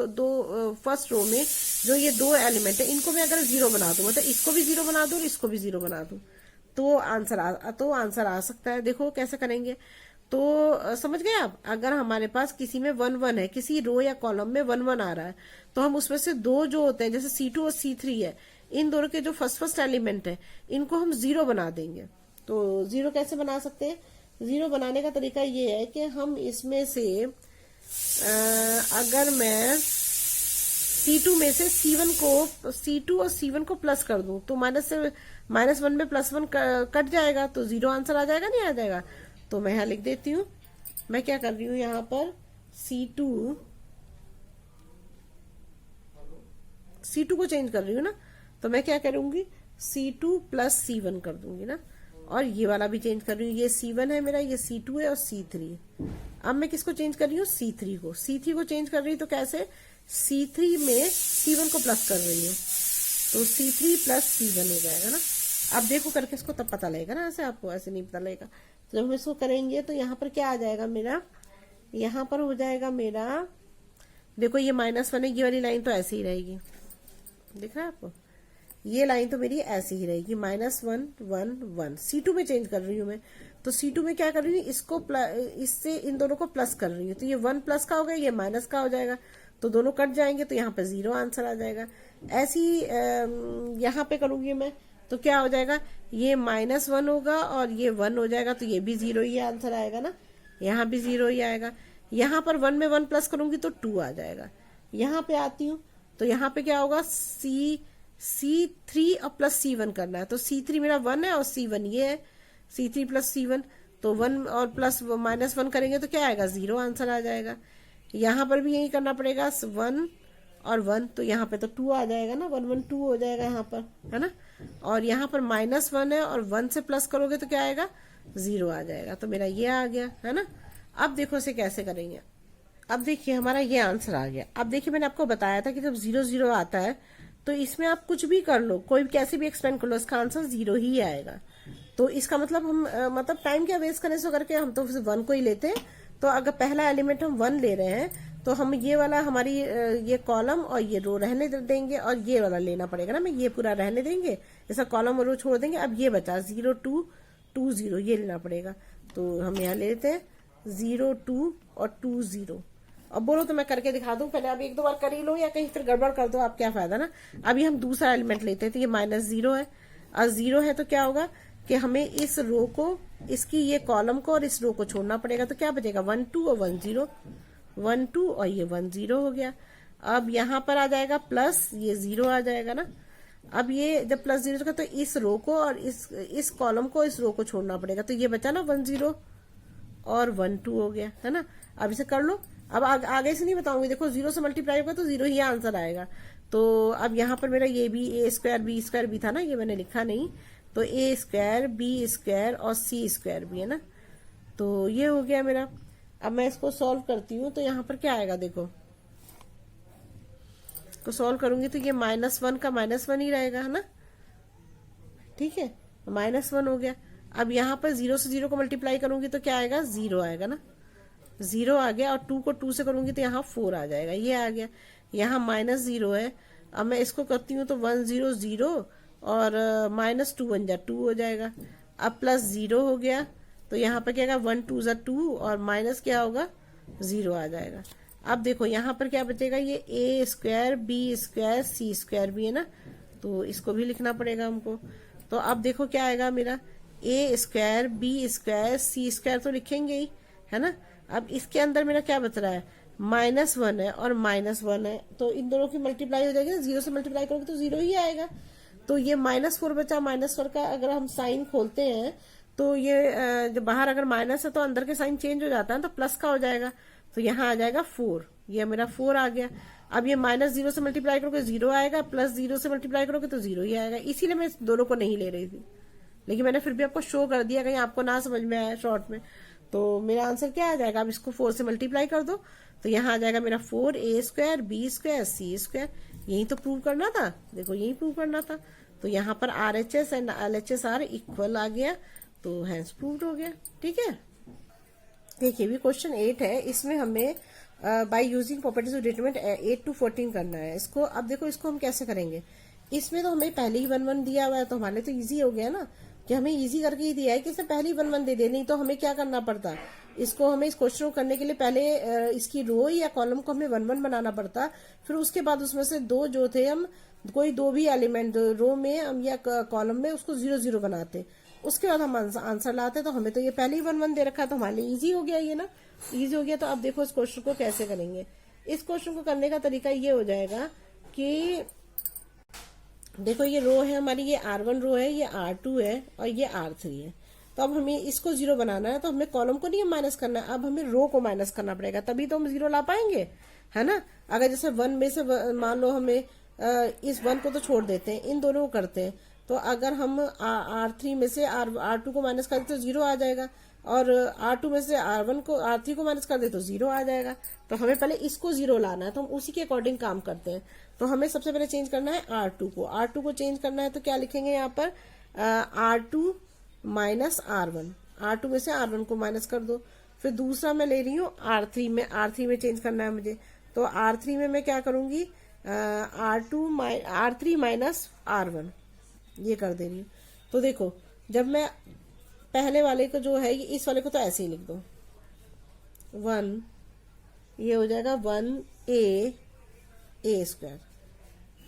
दो फर्स्ट रो में जो ये दो एलिमेंट है इनको मैं अगर जीरो बना दूं, मतलब इसको भी जीरो बना दूं और इसको भी जीरो बना दूं, तो आंसर आ सकता है। देखो कैसे करेंगे, तो समझ गए आप, अगर हमारे पास किसी में वन वन है, किसी रो या कॉलम में वन वन आ रहा है, तो हम उसमें से दो जो होते हैं जैसे C2 और C3 है, इन दोनों के जो फर्स्ट एलिमेंट है इनको हम जीरो बना देंगे। तो जीरो कैसे बना सकते हैं, जीरो बनाने का तरीका ये है कि हम इसमें से अगर मैं C2 में से C2 और C1 को प्लस कर दूं तो माइनस वन में प्लस वन कट जाएगा, तो जीरो आंसर आ जाएगा, नहीं आ जाएगा। तो मैं यहाँ लिख देती हूँ, मैं क्या कर रही हूँ यहाँ पर C2 को चेंज कर रही हूँ ना, तो मैं क्या करूंगी, C2 प्लस C1 कर दूंगी ना, और ये वाला भी चेंज कर रही हूँ, ये C1 है मेरा, ये C2 है और C3 है। अब मैं किसको चेंज कर रही हूँ, C3 को चेंज कर रही हूँ, तो कैसे, C3 में C1 को प्लस कर रही हूँ, तो C3 प्लस C1 हो जाएगा ना। अब देखो करके इसको तब पता लगेगा ना, ऐसे आपको ऐसे नहीं पता लगेगा। तो जब हम इसको करेंगे तो यहाँ पर क्या आ जाएगा मेरा, यहाँ पर हो जाएगा मेरा, देखो ये माइनस वन है, ये वाली लाइन तो ऐसे ही रहेगी, दिख रहा है आपको, ये लाइन तो मेरी ऐसे ही रहेगी, minus one one one. C2 में चेंज कर रही हूँ मैं, तो C2 में क्या कर रही हूँ, इसको इससे इन दोनों को प्लस कर रही हूँ, तो ये वन प्लस का हो गया, ये माइनस का हो जाएगा, तो दोनों कट जाएंगे, तो यहाँ पे जीरो आंसर आ जाएगा। ऐसी यहाँ पे करूंगी मैं, तो क्या हो जाएगा, ये माइनस वन होगा और ये वन हो जाएगा, तो ये भी जीरो ही आंसर आएगा ना, यहाँ भी जीरो ही आएगा। यहाँ पर वन में वन प्लस करूंगी तो टू आ जाएगा। यहाँ पे आती हूँ तो यहाँ पे क्या होगा, C3 और प्लस C1 करना है, तो C3 मेरा वन है और C1 ये है, C3 प्लस C1, तो वन और प्लस माइनस वन करेंगे तो क्या आएगा, जीरो आंसर आ जाएगा। यहाँ पर भी यही करना पड़ेगा, वन और वन, तो यहाँ पे तो टू आ जाएगा ना, वन वन टू हो जाएगा यहाँ पर, है ना। और यहाँ पर माइनस वन है और वन से प्लस करोगे तो क्या आएगा, जीरो आ जाएगा, तो मेरा ये आ गया, है ना। अब देखो इसे कैसे करेंगे, अब देखिए हमारा ये आंसर आ गया। अब देखिए मैंने आपको बताया था कि जब जीरो जीरो आता है तो इसमें आप कुछ भी कर लो, कोई कैसे भी एक्सपेंड कर लो, इसका आंसर जीरो ही आएगा। तो इसका मतलब हम मतलब टाइम क्या वेस्ट करने से करके हम तो वन को ही लेते हैं। तो अगर पहला एलिमेंट हम वन ले रहे हैं तो हम ये वाला हमारी ये कॉलम और ये रो रहने देंगे और ये वाला लेना पड़ेगा ना, मैं ये पूरा रहने देंगे, ऐसा कॉलम और रो छोड़ देंगे। अब ये बचा 0 2 2 0, ये लेना पड़ेगा, तो हम यहाँ ले लेते हैं 0 2 और 2 0। अब बोलो तो मैं करके दिखा दूं, पहले आप एक दो बार कर ही लो या कहीं फिर गड़बड़ कर दो, आप क्या फायदा ना। अभी हम दूसरा एलिमेंट लेते हैं, तो ये -0 है, और 0 है तो क्या होगा कि हमें इस रो को, इसकी ये कॉलम को और इस रो को छोड़ना पड़ेगा, तो क्या बचेगा 1 2 और 1 0, 1 2 और ये 1 0 हो गया। अब यहाँ पर आ जाएगा प्लस, ये 0 आ जाएगा ना। अब ये जब प्लस 0 होगा तो इस रो को और इस कॉलम को इस रो को छोड़ना पड़ेगा, तो ये बचा ना 1 0 और 1 2 हो गया, है ना। अब इसे कर लो, अब आगे से नहीं बताऊंगी, देखो 0 से मल्टीप्लाई होगा तो 0 ही आंसर आएगा। तो अब यहाँ पर मेरा ये भी a स्क्वायर b स्क्वायर भी था ना, ये मैंने लिखा नहीं, तो a स्क्वायर b स्क्वायर और c स्क्वायर भी है ना, तो ये हो गया मेरा। अब मैं इसको सॉल्व करती हूँ तो यहाँ पर क्या आएगा, देखो को सॉल्व करूंगी तो ये -1 का -1 ही रहेगा, है ना, ठीक है, -1 हो गया। अब यहाँ पर 0 से 0 को मल्टीप्लाई करूंगी तो क्या आएगा, 0 आएगा ना, 0 आ गया, और 2 को 2 से करूंगी तो यहाँ 4 आ जाएगा, ये आ गया। यहाँ -0 है, अब मैं इसको करती हूँ तो 1 0 0 और -2 बन जा 2 हो जाएगा। अब +0 हो गया तो यहाँ पर क्या होगा, 1 2 ज़ा 2 और माइनस क्या होगा, 0 आ जाएगा। अब देखो यहाँ पर क्या बचेगा, ये a² b² c² भी है ना, तो इसको भी लिखना पड़ेगा हमको। तो अब देखो क्या आएगा मेरा, a² b² c² तो लिखेंगे ही, है ना। अब इसके अंदर मेरा क्या बच रहा है, -1 है और -1 है, तो इन दोनों की मल्टीप्लाई हो जाएगी ना, 0 से मल्टीप्लाई करोगे तो 0 ही आएगा। तो ये -4 बचा, -4 का अगर हम साइन खोलते हैं तो ये जो बाहर अगर माइनस है तो अंदर के साइन चेंज हो जाता है तो प्लस का हो जाएगा, तो यहाँ आ जाएगा 4, ये मेरा 4 आ गया। अब ये -0 से मल्टीप्लाई करोगे 0 आएगा, +0 से मल्टीप्लाई करोगे तो 0 ही आएगा। इसीलिए मैं इस दोनों को नहीं ले रही थी, लेकिन मैंने फिर भी आपको शो कर दिया, कहीं आपको ना समझ में आया शॉर्ट में। तो मेरा आंसर क्या आ जाएगा, अब इसको 4 से मल्टीप्लाई कर दो तो यहाँ आ जाएगा मेरा 4a² b² c²। यही तो प्रूव करना था, देखो यही प्रूव करना था। तो यहाँ पर RHS and LHS are equal आ गया, तो हैंस प्रूव्ड हो गया। ठीक है, देखिए भी क्वेश्चन 8 है, इसमें हमें by using properties of determinant 8 to 14 करना है इसको। अब देखो इसको हम कैसे करेंगे, इसमें तो हमें पहले ही 1 1 दिया हुआ है, तो हमारे तो इजी हो गया ना, कि हमें इजी करके ही दिया है कि इसने पहले ही 1 1 दे दे, नहीं तो हमें क्या करना पड़ता, इसको हमें इस क्वेश्चन को करने के लिए पहले इसकी रो या कॉलम को हमें 1 1 बनाना पड़ता, फिर उसके बाद उसमें से दो जो थे हम कोई दो भी एलिमेंट रो में हम या कॉलम में उसको 0 0 बनाते, उसके बाद हम आंसर लाते। तो हमें तो ये पहले ही 1 1 दे रखा है, तो हमारे लिए इजी हो गया ये ना, इजी हो गया। तो अब देखो इस क्वेश्चन को कैसे करेंगे। इस क्वेश्चन को करने का तरीका ये हो जाएगा कि देखो ये रो है हमारी, ये R1 रो है, ये R2 है और ये R3 है। तो अब हमें इसको 0 बनाना है, तो हमें कॉलम को नहीं माइनस करना है, अब हमें रो को माइनस करना पड़ेगा, तभी तो हम 0 ला पाएंगे, है ना। अगर जैसे 1 में से मान लो हमें इस 1 को तो छोड़ देते हैं, इन दोनों को करते हैं, तो अगर हम R3 में से R2 को माइनस कर दे तो 0 आ जाएगा, और R2 में से R3 को माइनस कर दे तो 0 आ जाएगा। तो हमें पहले इसको 0 लाना है, तो हम उसी के अकॉर्डिंग काम करते हैं। तो हमें सबसे पहले चेंज करना है R2 को चेंज करना है, तो क्या लिखेंगे यहाँ पर, R2 माइनस R1, R2 में से R1 को माइनस कर दो। फिर दूसरा मैं ले रही हूँ R3 में चेंज करना है मुझे, तो R3 में मैं क्या करूंगी, R3 माइनस R1 ये कर दे रही हूँ। तो देखो जब मैं पहले वाले को जो है इस वाले को तो ऐसे ही लिख दो, 1 ये हो जाएगा 1a²।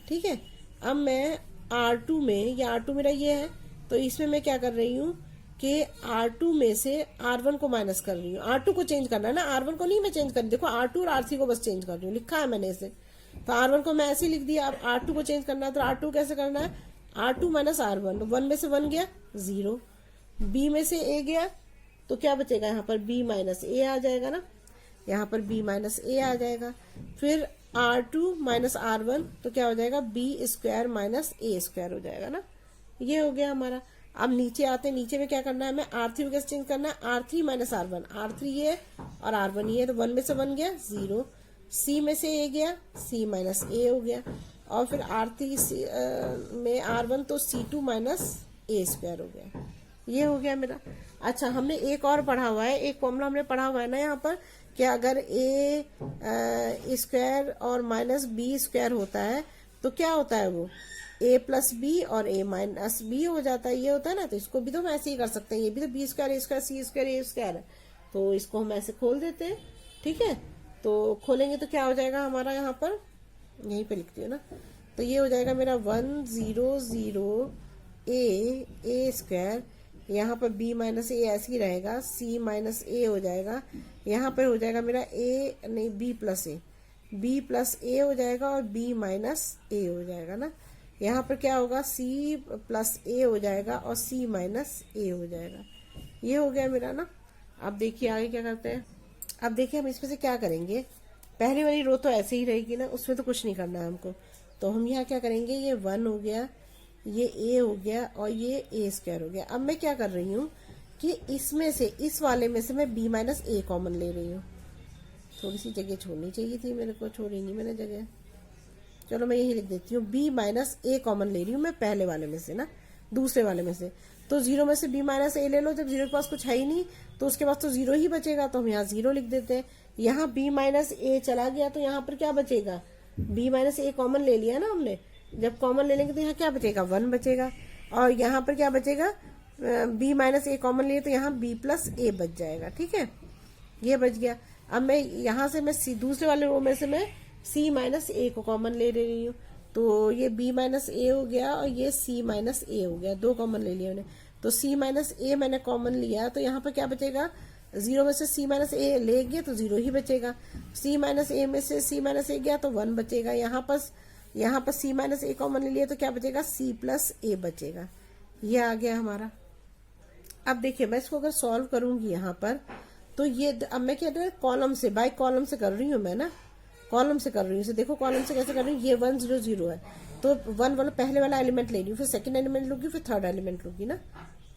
ठीक है, अब मैं R2 में, ये R2 मेरा ये है, तो इसमें मैं क्या कर रही हूँ कि R2 में से R1 को माइनस कर रही हूँ। R2 को चेंज करना है ना, R1 को नहीं मैं चेंज कर रही, देखो R2 और R3 को बस चेंज कर रही हूँ, लिखा है मैंने इसे। तो R1 को मैं ऐसे ही लिख दिया, अब R2 को चेंज करना है, तो R2 कैसे करना है, R2 माइनस R1, 1 में से 1 गया 0, B में से A गया तो क्या बचेगा, यहाँ पर B माइनस A आ जाएगा ना, यहाँ पर B माइनस A आ जाएगा। फिर R2 माइनस R1 तो क्या हो जाएगा, B² माइनस A² हो जाएगा ना, ये हो गया हमारा। अब नीचे आते हैं, नीचे में क्या करना है, हमें R3 को कैसे चेंज करना है, R3 माइनस R1, R3 ये और R1 ये, तो 1 में से 1 गया 0, C में से A गया, C माइनस A हो गया, और फिर R3 में R1 तो C2 माइनस A² हो गया, ये हो गया मेरा। अच्छा, हमने एक और पढ़ा हुआ है, एक फॉर्मूला हमने पढ़ा हुआ है ना यहाँ पर, कि अगर A² और माइनस B² होता है तो क्या होता है, वो A प्लस B और A माइनस B हो जाता है, ये होता है ना। तो इसको भी तो हम ऐसे ही कर सकते हैं, ये भी तो B² A² C² A² है, तो इसको हम ऐसे खोल देते हैं। ठीक है, तो खोलेंगे तो क्या हो जाएगा हमारा, यहाँ पर यहीं पे लिखती हूँ ना, तो ये हो जाएगा मेरा 1 0 0 A² यहाँ पर B माइनस A ऐसे ही रहेगा, C माइनस A हो जाएगा, यहाँ पर हो जाएगा मेरा A नहीं B प्लस A हो जाएगा, और B माइनस A हो जाएगा ना। यहाँ पर क्या होगा, C प्लस A हो जाएगा और C माइनस A हो जाएगा, ये हो गया मेरा ना। अब देखिए आगे क्या करते हैं। अब देखिए हम इसमें से क्या करेंगे, पहले वाली रो तो ऐसे ही रहेगी ना, उसमें तो कुछ नहीं करना है हमको। तो हम यहाँ क्या करेंगे, ये 1 हो गया, ये A हो गया और ये A² हो गया। अब मैं क्या कर रही हूँ कि इसमें से, इस वाले में से मैं B माइनस A कॉमन ले रही हूँ। थोड़ी सी जगह छोड़नी चाहिए थी मेरे को, छोड़ी नहीं मैंने जगह, चलो मैं यही लिख देती हूँ, B माइनस A कॉमन ले रही हूँ मैं पहले वाले में से ना। दूसरे वाले में से। तो 0 में से b माइनस ए ले लो, जब 0 के पास कुछ है ही नहीं तो उसके पास तो 0 ही बचेगा, तो हम यहाँ 0 लिख देते हैं। यहाँ b माइनस ए चला गया तो यहाँ पर क्या बचेगा, b माइनस ए कॉमन ले लिया ना हमने, जब कॉमन ले लेंगे तो यहाँ क्या बचेगा, 1 बचेगा। और यहाँ पर क्या बचेगा, b माइनस ए कॉमन लिए तो यहाँ b प्लस ए बच जाएगा। ठीक है, ये बच गया। अब मैं यहाँ से मैं दूसरे वाले रो में से मैं c माइनस ए को कॉमन ले रही हूँ, तो ये b माइनस ए हो गया और ये c माइनस ए हो गया, दो कॉमन ले लिया मैंने। तो c माइनस ए मैंने कॉमन लिया तो यहाँ पर क्या बचेगा, 0 में से c माइनस ए ले गया तो 0 ही बचेगा। c माइनस ए में से c माइनस ए गया तो 1 बचेगा। यहाँ पर c माइनस ए कॉमन ले लिया तो क्या बचेगा, c प्लस ए बचेगा। ये आ गया हमारा। अब देखिए मैं इसको अगर सॉल्व करूंगी यहाँ पर तो ये, अब मैं क्या कॉलम से बाय कॉलम से कर रही हूँ मैं ना, कॉलम से कर रही हूँ। देखो कॉलम से कैसे कर रही हूँ, ये 1 0 0 है तो 1 वाला पहले वाला एलिमेंट ले रही हूँ, फिर सेकंड एलिमेंट लूंगी, फिर थर्ड एलिमेंट लूंगी ना।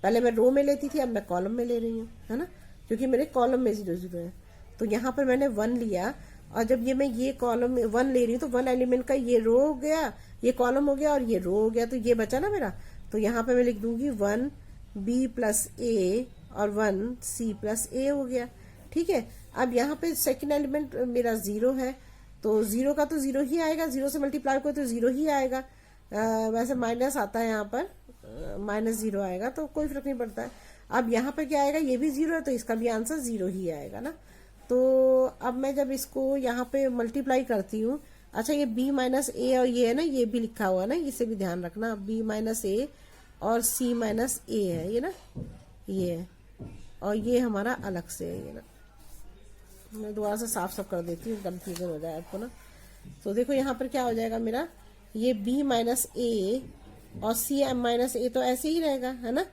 पहले मैं रो में लेती थी, अब मैं कॉलम में ले रही हूँ, है ना, क्योंकि मेरे कॉलम में 0 0 है। तो यहाँ पर मैंने 1 लिया और जब मैं ये कॉलम में 1 ले रही हूँ तो 1 एलिमेंट का ये रो हो गया, ये कॉलम हो गया और ये रो हो गया, तो ये बचा ना मेरा। तो यहाँ पे मैं लिख दूंगी 1 b प्लस ए और 1 c प्लस ए हो गया। ठीक है, अब यहाँ पे सेकंड एलिमेंट मेरा 0 है तो 0 का तो 0 ही आएगा, 0 से मल्टीप्लाई को तो 0 ही आएगा। वैसे माइनस आता है यहाँ पर, -0 आएगा तो कोई फर्क नहीं पड़ता है। अब यहाँ पर क्या आएगा, ये भी 0 है तो इसका भी आंसर 0 ही आएगा ना। तो अब मैं जब इसको यहाँ पे मल्टीप्लाई करती हूँ, अच्छा ये b माइनस ए और ये है ना, ये भी लिखा हुआ ना, इसे भी ध्यान रखना, b माइनस ए और c माइनस ए है ये ना, ये है और ये हमारा अलग से है ये ना। मैं दोबारा से साफ कर देती हूँ, कंफ्यूजन हो जाए आपको ना। तो देखो यहाँ पर क्या हो जाएगा मेरा, ये b माइनस ए और c माइनस ए तो ऐसे ही रहेगा, है ना।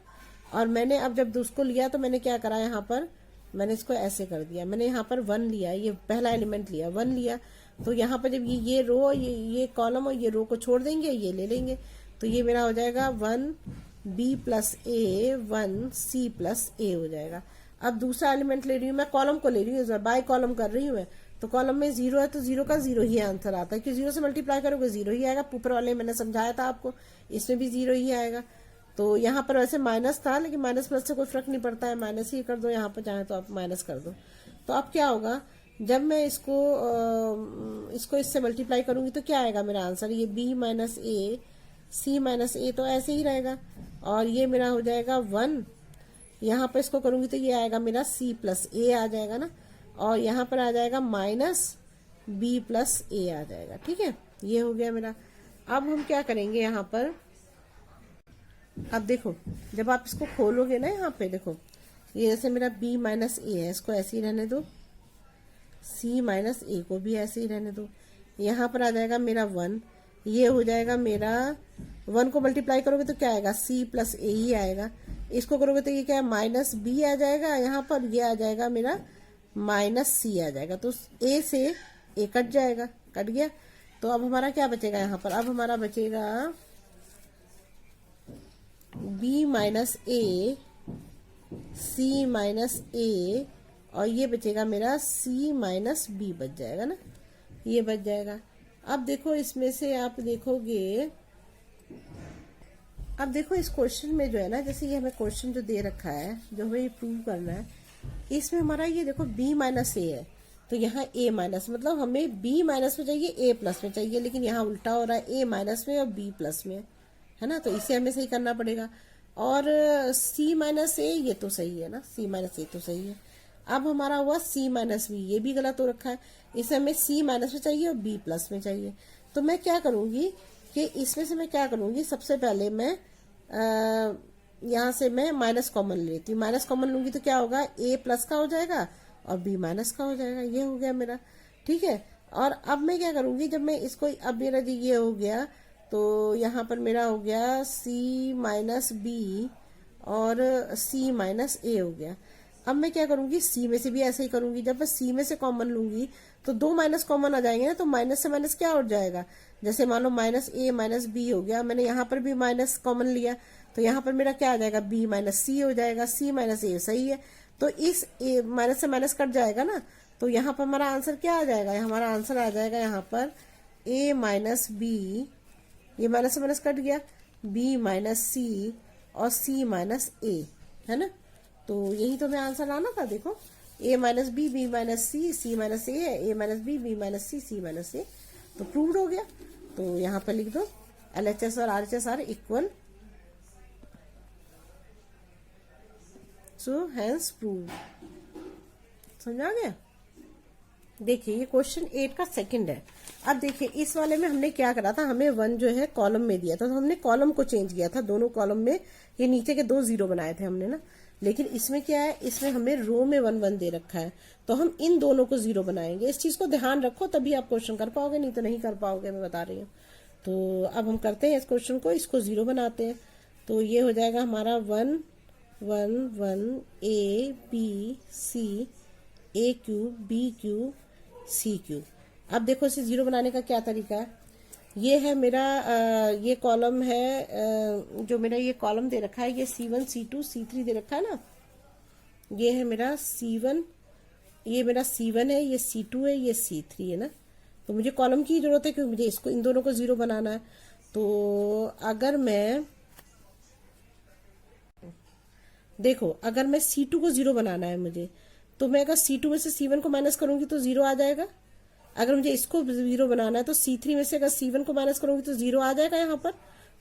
और मैंने अब जब उसको लिया तो मैंने क्या करा, यहाँ पर मैंने इसको ऐसे कर दिया, मैंने यहाँ पर 1 लिया, ये पहला एलिमेंट लिया, 1 लिया। तो यहाँ पर जब ये रो ये कॉलम और ये रो को छोड़ देंगे, ये ले लेंगे, तो ये मेरा हो जाएगा 1 b प्लस ए 1 c प्लस ए हो जाएगा। अब दूसरा एलिमेंट ले रही हूँ मैं, कॉलम को ले रही हूँ, बाय कॉलम कर रही हूँ मैं, तो कॉलम में 0 है तो 0 का 0 ही आंसर आता है, कि 0 से मल्टीप्लाई करोगे 0 ही आएगा। ऊपर वाले मैंने समझाया था आपको, इसमें भी 0 ही आएगा। तो यहाँ पर वैसे माइनस था, लेकिन माइनस प्लस से कोई फर्क नहीं पड़ता है, माइनस ही कर दो, यहाँ पर चाहे तो आप माइनस कर दो। तो अब क्या होगा, जब मैं इसको इससे मल्टीप्लाई करूंगी तो क्या आएगा मेरा आंसर, ये b माइनस ए c माइनस ए तो ऐसे ही रहेगा, और ये मेरा हो जाएगा 1, यहाँ पर इसको करूंगी तो ये आएगा मेरा c प्लस ए आ जाएगा ना, और यहाँ पर आ जाएगा माइनस b प्लस ए आ जाएगा। ठीक है, ये हो गया मेरा। अब हम क्या करेंगे यहाँ पर, अब देखो जब आप इसको खोलोगे ना, यहाँ पे देखो ये जैसे मेरा b माइनस ए है, इसको ऐसे ही रहने दो, c माइनस ए को भी ऐसे ही रहने दो। यहाँ पर आ जाएगा मेरा 1, ये हो जाएगा मेरा 1 को मल्टीप्लाई करोगे तो क्या आएगा, c प्लस ए ही आएगा। इसको करोगे तो ये क्या है, माइनस b आ जाएगा, यहाँ पर ये आ जाएगा मेरा माइनस c आ जाएगा। तो a से a कट जाएगा, कट गया। तो अब हमारा क्या बचेगा यहाँ पर, अब हमारा बचेगा b minus A c minus A और ये बचेगा मेरा c माइनस b बच जाएगा ना, ये बच जाएगा। अब देखो इसमें से आप देखोगे, अब देखो इस क्वेश्चन में जो है ना, जैसे ये हमें क्वेश्चन जो दे रखा है, जो हमें ये प्रूव करना है, इसमें हमारा ये देखो b माइनस ए है तो यहाँ a माइनस, मतलब हमें b माइनस में चाहिए, a प्लस में चाहिए, लेकिन यहाँ उल्टा हो रहा है, a माइनस में और b प्लस में, है ना। तो इसे हमें सही करना पड़ेगा। और c माइनस ए ये तो सही है ना, c माइनस ए तो सही है। अब हमारा हुआ c माइनस बी, ये भी गलत हो रखा है, इसे हमें c माइनस में चाहिए और b प्लस में चाहिए। तो मैं क्या करूंगी कि इसमें से मैं क्या करूंगी, सबसे पहले मैं यहाँ से मैं माइनस कॉमन लेती हूँ, माइनस कॉमन लूंगी तो क्या होगा, a प्लस का हो जाएगा और b माइनस का हो जाएगा, ये हो गया मेरा। ठीक है, और अब मैं क्या करूंगी, जब मैं इसको, अब मेरा ये हो गया तो यहाँ पर मेरा हो गया c माइनस बी और c माइनस ए हो गया। अब मैं क्या करूंगी, c में से भी ऐसे ही करूंगी, जब मैं c में से कॉमन लूंगी तो 2 माइनस कॉमन आ जाएंगे ना, तो माइनस से माइनस क्या उठ जाएगा, जैसे मान लो माइनस ए माइनस बी हो गया, मैंने यहाँ पर भी माइनस कॉमन लिया तो यहाँ पर मेरा क्या आ जाएगा, b माइनस सी हो जाएगा, c माइनस ए सही है। तो इस a माइनस से माइनस कट जाएगा ना, तो यहाँ पर हमारा आंसर क्या आ जाएगा, हमारा आंसर आ जाएगा यहाँ पर a माइनस बी, ये माइनस से माइनस कट गया, b माइनस सी और सी माइनस ए, है ना। तो यही तो मैं आंसर लाना था। देखो ए माइनस बी माइनस सी माइनस ए है, ए माइनस बी माइनस सी माइनस ए, तो प्रूव्ड हो गया। तो यहाँ पर लिख दो LHS और RHS are equal, so hence proved. समझ आ गया। देखिए ये क्वेश्चन 8 का सेकंड है। अब देखिए इस वाले में हमने क्या करा था, हमें 1 जो है कॉलम में दिया था, तो हमने कॉलम को चेंज किया था, दोनों कॉलम में ये नीचे के 2 0 बनाए थे हमने ना। लेकिन इसमें क्या है, इसमें हमें रो में 1 1 दे रखा है, तो हम इन दोनों को 0 बनाएंगे। इस चीज को ध्यान रखो, तभी आप क्वेश्चन कर पाओगे, नहीं तो नहीं कर पाओगे, मैं बता रही हूँ। तो अब हम करते हैं इस क्वेश्चन को, इसको 0 बनाते हैं। तो ये हो जाएगा हमारा 1 1 1 A B C A cube B cube C cube. अब देखो इसे 0 बनाने का क्या तरीका है। ये है मेरा ये कॉलम है, जो मेरा ये कॉलम दे रखा है, ये C1 C2 C3 दे रखा है ना। ये है मेरा C1, ये मेरा C1 है, ये C2 है, ये C3 है ना। तो मुझे कॉलम की जरूरत है क्योंकि मुझे इसको इन दोनों को 0 बनाना है। तो अगर मैं देखो, अगर मैं C2 को 0 बनाना है मुझे, तो मैं अगर C2 में से C1 को माइनस करूंगी तो 0 आ जाएगा। अगर मुझे इसको 0 बनाना है तो C3 में से अगर C1 को माइनस करूंगी तो 0 आ जाएगा यहाँ पर।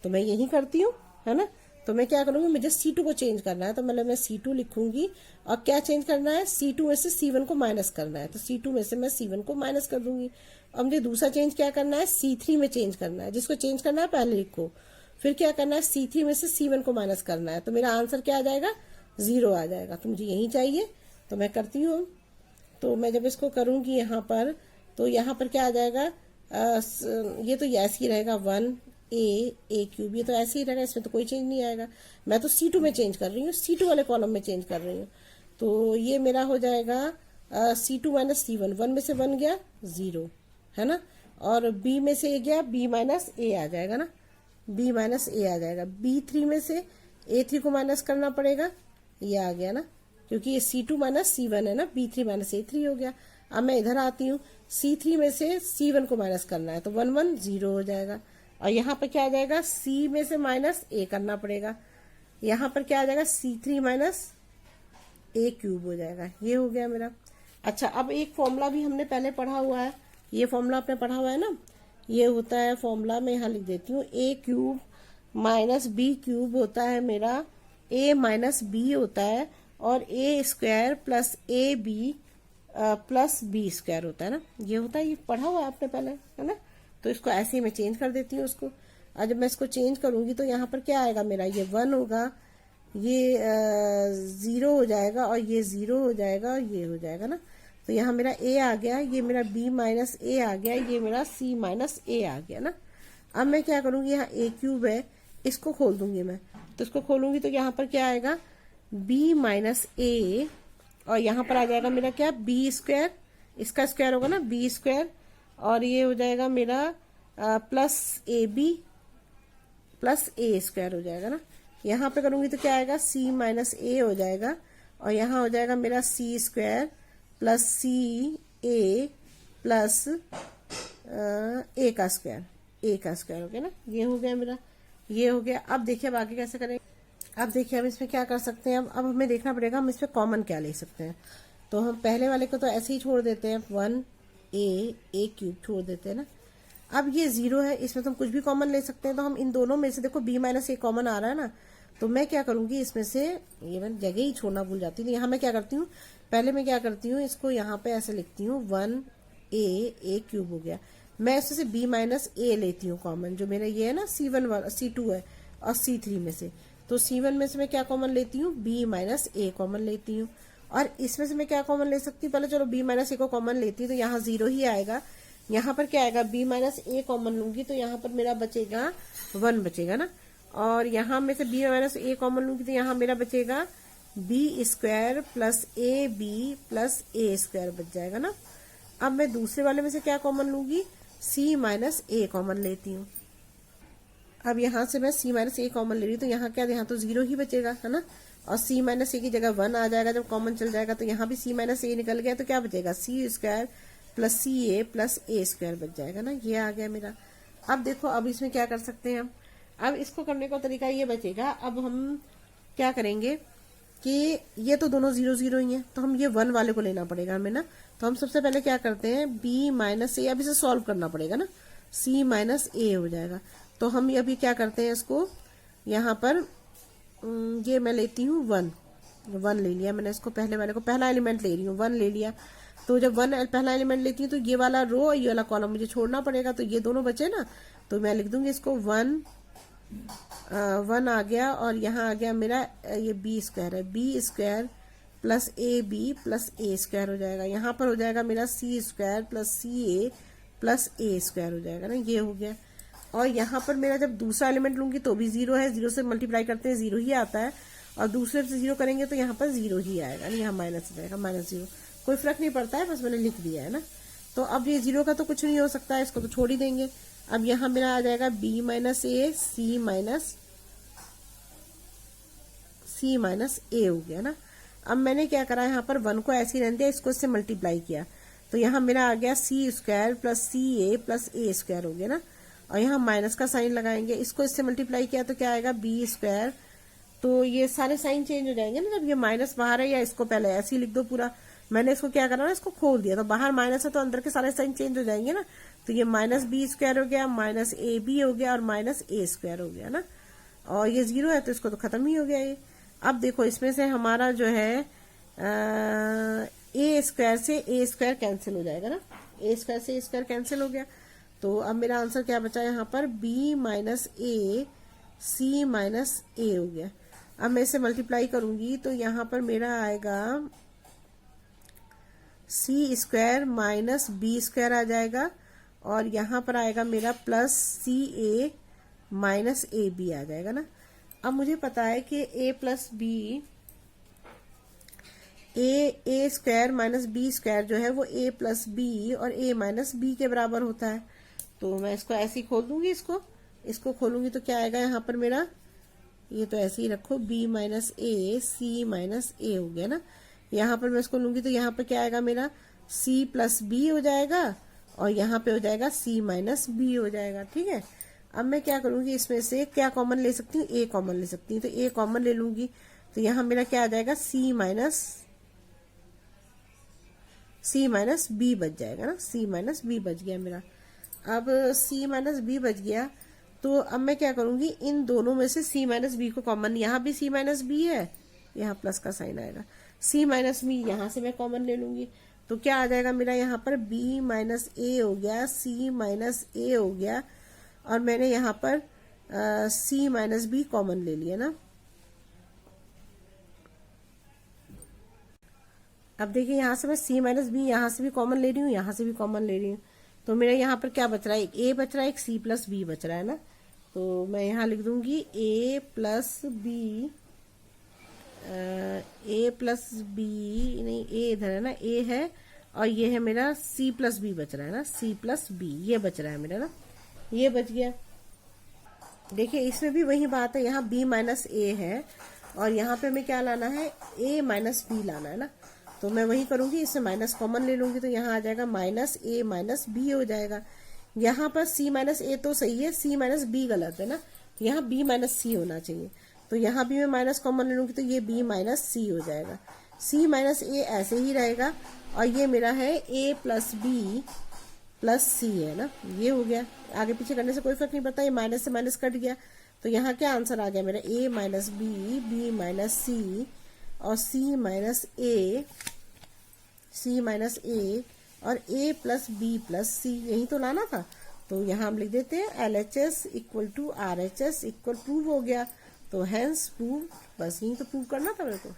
तो मैं यही करती हूँ, है ना। तो मैं क्या करूंगी, मुझे C2 को चेंज करना है, तो मतलब मैं C2 लिखूंगी, और क्या चेंज करना है, C2 में से C1 को माइनस करना है, तो C2 में से मैं C1 को माइनस कर दूंगी। और मुझे दूसरा चेंज क्या करना है, C3 में चेंज करना है। जिसको चेंज करना है पहले लिखो, फिर क्या करना है, C3 में से C1 को माइनस करना है। तो मेरा आंसर क्या आ जाएगा, 0 आ जाएगा। तो मुझे यही चाहिए, तो मैं करती हूँ। तो मैं जब इसको करूंगी यहाँ पर, तो यहाँ पर क्या आ जाएगा, ये तो ऐसे ही रहेगा 1 A क्यूब, ये तो ऐसे ही रहेगा, इसमें तो कोई चेंज नहीं आएगा। मैं तो C2 में चेंज कर रही हूँ, C2 वाले कॉलम में चेंज कर रही हूँ। तो ये मेरा हो जाएगा C2 माइनस C1, 1 में से 1 गया 0, है ना। और B में से गया B माइनस A आ जाएगा ना, B माइनस A आ जाएगा। B3 में से A3 को माइनस करना पड़ेगा, ये आ गया ना, क्योंकि ये C2 माइनस C1 है ना, B3 माइनस A3 हो गया। अब मैं इधर आती हूँ, C3 में से C1 को माइनस करना है, तो 1 1 0 हो जाएगा। और यहाँ पर क्या आ जाएगा, C में से माइनस A करना पड़ेगा, यहाँ पर क्या आ जाएगा, C3 माइनस A क्यूब हो जाएगा। ये हो गया मेरा। अच्छा, अब एक फॉर्मूला भी हमने पहले पढ़ा हुआ है, ये फॉर्मूला आपने पढ़ा हुआ है ना। ये होता है फॉर्मूला, मैं यहाँ लिख देती हूँ, A cube minus B cube होता है मेरा, A माइनस B होता है, और A square plus AB plus B square होता है ना। ये होता है, ये पढ़ा हुआ है आपने पहले, है ना। तो इसको ऐसे ही मैं चेंज कर देती हूँ उसको। और जब मैं इसको चेंज करूंगी तो यहाँ पर क्या आएगा मेरा, ये 1 होगा, ये 0 हो जाएगा, और ये 0 हो जाएगा, और ये हो जाएगा ना। तो यहाँ मेरा A आ गया, ये मेरा B माइनस A आ गया, ये मेरा C माइनस A आ गया ना। अब मैं क्या करूंगी, यहाँ A क्यूब है, इसको खोल दूंगी मैं। तो इसको खोलूंगी तो यहाँ पर क्या आएगा, B माइनस A, और यहाँ पर आ जाएगा मेरा क्या, B स्क्वायर, इसका स्क्वायर होगा ना B स्क्वायर, और ये हो जाएगा मेरा plus AB plus A square हो जाएगा ना। यहाँ पे करूंगी तो क्या आएगा, C माइनस A हो जाएगा, और यहाँ हो जाएगा मेरा C square plus C A plus A का स्क्वायर हो गया ना। ये हो गया मेरा, ये हो गया। अब देखिए अब आगे कैसे करेंगे। अब देखिए हम इसमें क्या कर सकते हैं, अब हमें देखना पड़ेगा हम इसमें कॉमन क्या ले सकते हैं। तो हम पहले वाले को तो ऐसे ही छोड़ देते हैं, 1 A क्यूब छोड़ देते हैं ना। अब ये 0 है, इसमें तो हम कुछ भी कॉमन ले सकते हैं। तो हम इन दोनों में से, देखो B माइनस A कॉमन आ रहा है ना, तो मैं क्या करूंगी, इसमें से ये मैं जगह ही छोड़ना भूल जाती हूँ। यहाँ मैं क्या करती हूँ, पहले मैं क्या करती हूँ, इसको यहाँ पे ऐसे लिखती हूँ, 1 A क्यूब हो गया। मैं इसमें से B माइनस A लेती हूँ कॉमन, जो मेरा ये है ना C1 वाला, C2 है, और C3 में से। तो C1 में से मैं क्या कॉमन लेती हूँ, B माइनस A कॉमन लेती हूँ। और इसमें से मैं क्या कॉमन ले सकती हूँ, पहले चलो B माइनस A को कॉमन लेती हूँ, तो यहाँ 0 ही आएगा। यहाँ पर क्या आएगा, B माइनस A कॉमन लूंगी, तो यहाँ पर मेरा बचेगा 1 बचेगा ना। और यहाँ में से B माइनस A कॉमन लूंगी, तो यहाँ मेरा बचेगा B square plus AB plus A square बच जाएगा ना। अब मैं दूसरे वाले में से क्या कॉमन लूंगी, C माइनस A कॉमन लेती हूँ। अब यहाँ से मैं C माइनस A कॉमन ले रही हूँ, तो यहाँ क्या, यहाँ तो 0 ही बचेगा, है ना। और C माइनस A की जगह 1 आ जाएगा जब कॉमन चल जाएगा। तो यहाँ भी C माइनस A निकल गया, तो क्या बचेगा, C square plus CA plus A square बच जाएगा ना। ये आ गया मेरा। अब देखो, अब इसमें क्या कर सकते हैं हम, अब इसको करने का तरीका ये बचेगा, अब हम क्या करेंगे कि ये तो दोनों 0 0 ही है, तो हम ये 1 वाले को लेना पड़ेगा हमें ना। तो हम सबसे पहले क्या करते हैं, b माइनस ए, अब इसे सॉल्व करना पड़ेगा ना, c माइनस ए हो जाएगा। तो हम ये अभी क्या करते हैं, इसको यहाँ पर ये मैं लेती हूँ 1 ले लिया मैंने, इसको पहले वाले को पहला एलिमेंट ले रही हूँ, 1 ले लिया। तो जब 1 पहला एलिमेंट लेती हूँ तो ये वाला रो और ये वाला कॉलम मुझे छोड़ना पड़ेगा, तो ये दोनों बचे ना, तो मैं लिख दूंगी इसको 1 आ गया, और यहाँ आ गया मेरा ये बी स्क्वायर है, B square plus A B plus A square हो जाएगा। यहाँ पर हो जाएगा मेरा C square plus C A plus A square हो जाएगा ना, ये हो गया। और यहाँ पर मेरा जब दूसरा एलिमेंट लूंगी तो भी 0 है, 0 से मल्टीप्लाई करते हैं 0 ही आता है, और दूसरे से 0 करेंगे तो यहाँ पर 0 ही आएगा, यहाँ माइनस हो जाएगा, -0, कोई फर्क नहीं पड़ता है, बस मैंने लिख दिया है ना। तो अब ये 0 का तो कुछ नहीं हो सकता है, इसको तो छोड़ ही देंगे। अब यहाँ मेरा आ जाएगा b माइनस ए, सी माइनस ए हो गया ना। अब मैंने क्या करा, यहाँ पर 1 को ऐसे ही रहने दिया, इसको इससे मल्टीप्लाई किया, तो यहाँ मेरा आ गया सी square plus C A plus A square हो गया ना। और यहाँ माइनस का साइन लगाएंगे, इसको इससे मल्टीप्लाई किया तो क्या आएगा, बी स्क्वायर। तो ये सारे साइन चेंज हो जाएंगे ना, जब ये माइनस बाहर है, या इसको पहले ऐसे ही लिख दो पूरा। मैंने इसको क्या करा ना, इसको खोल दिया, तो बाहर माइनस है तो अंदर के सारे साइन चेंज हो जाएंगे ना। तो ये माइनस बी स्क्वायर हो गया, माइनस ए बी हो गया, और माइनस ए स्क्वायर हो गया ना। और ये 0 है तो इसको तो खत्म ही हो गया ये। अब देखो इसमें से हमारा जो है ए स्क्वायर से ए स्क्वायर कैंसिल हो जाएगा ना, ए स्क्वायर से ए स्क्वायर कैंसिल हो गया। तो अब मेरा आंसर क्या बचा यहाँ पर, b माइनस ए सी माइनस ए हो गया। अब मैं इसे मल्टीप्लाई करूंगी तो यहाँ पर मेरा आएगा C square minus B square आ जाएगा, और यहाँ पर आएगा मेरा plus C A minus A B आ जाएगा ना। अब मुझे पता है कि a plus B, A square minus B square जो है वो a प्लस बी और a माइनस बी के बराबर होता है। तो मैं इसको ऐसे ही खोल दूंगी, इसको खोलूंगी तो क्या आएगा यहाँ पर मेरा, ये तो ऐसे ही रखो, b माइनस ए सी माइनस ए हो गया ना। यहाँ पर मैं इसको लूंगी तो यहाँ पर क्या आएगा मेरा, c प्लस बी हो जाएगा, और यहाँ पे हो जाएगा c माइनस बी हो जाएगा। ठीक है, अब मैं क्या करूंगी, इसमें से क्या कॉमन ले सकती हूँ, a कॉमन ले सकती हूँ, तो a कॉमन ले लूंगी तो यहाँ मेरा क्या आ जाएगा, c माइनस बी बच जाएगा ना, c माइनस बी बच गया मेरा। अब c माइनस बी बच गया, तो अब मैं क्या करूंगी, इन दोनों में से c माइनस बी को कॉमन, यहाँ भी c माइनस बी है, यहाँ प्लस का साइन आएगा, c माइनस बी यहाँ से मैं कॉमन ले लूंगी, तो क्या आ जाएगा मेरा यहाँ पर b माइनस ए हो गया, c माइनस ए हो गया, और मैंने यहाँ पर c माइनस बी कॉमन ले लिया ना। अब देखिए यहाँ से मैं c माइनस बी यहाँ से भी कॉमन ले रही हूँ, यहाँ से भी कॉमन ले रही हूँ, तो मेरा यहाँ पर क्या बच रहा है, एक a बच रहा है, एक c प्लस बी बच रहा है ना। तो मैं यहाँ लिख दूंगी a प्लस बी, नहीं a इधर है ना, a है, और ये है मेरा c प्लस बी बच रहा है ना, c प्लस बी ये बच रहा है मेरा ना, ये बच गया। देखिए इसमें भी वही बात है, यहाँ b माइनस ए है, और यहाँ पे हमें क्या लाना है, a माइनस बी लाना है ना। तो मैं वही करूंगी, इससे माइनस कॉमन ले लूंगी, तो यहाँ आ जाएगा माइनस ए माइनस बी हो जाएगा। यहाँ पर c माइनस ए तो सही है, c माइनस बी गलत है ना, यहाँ b माइनस सी होना चाहिए। तो यहाँ भी मैं माइनस कॉमन ले लूंगी तो ये b माइनस सी हो जाएगा, c माइनस ए ऐसे ही रहेगा, और ये मेरा है a प्लस बी प्लस सी है ना, ये हो गया। आगे पीछे करने से कोई फर्क नहीं पड़ता, ये माइनस से माइनस कट गया, तो यहाँ क्या आंसर आ गया मेरा, a minus B, B minus C, और c माइनस ए और a plus B plus C, यही तो लाना था। तो यहाँ हम लिख देते हैं LHS equal to RHS equal prove हो गया, तो हैंस प्रूव, बस यही तो प्रूव करना था मेरे को।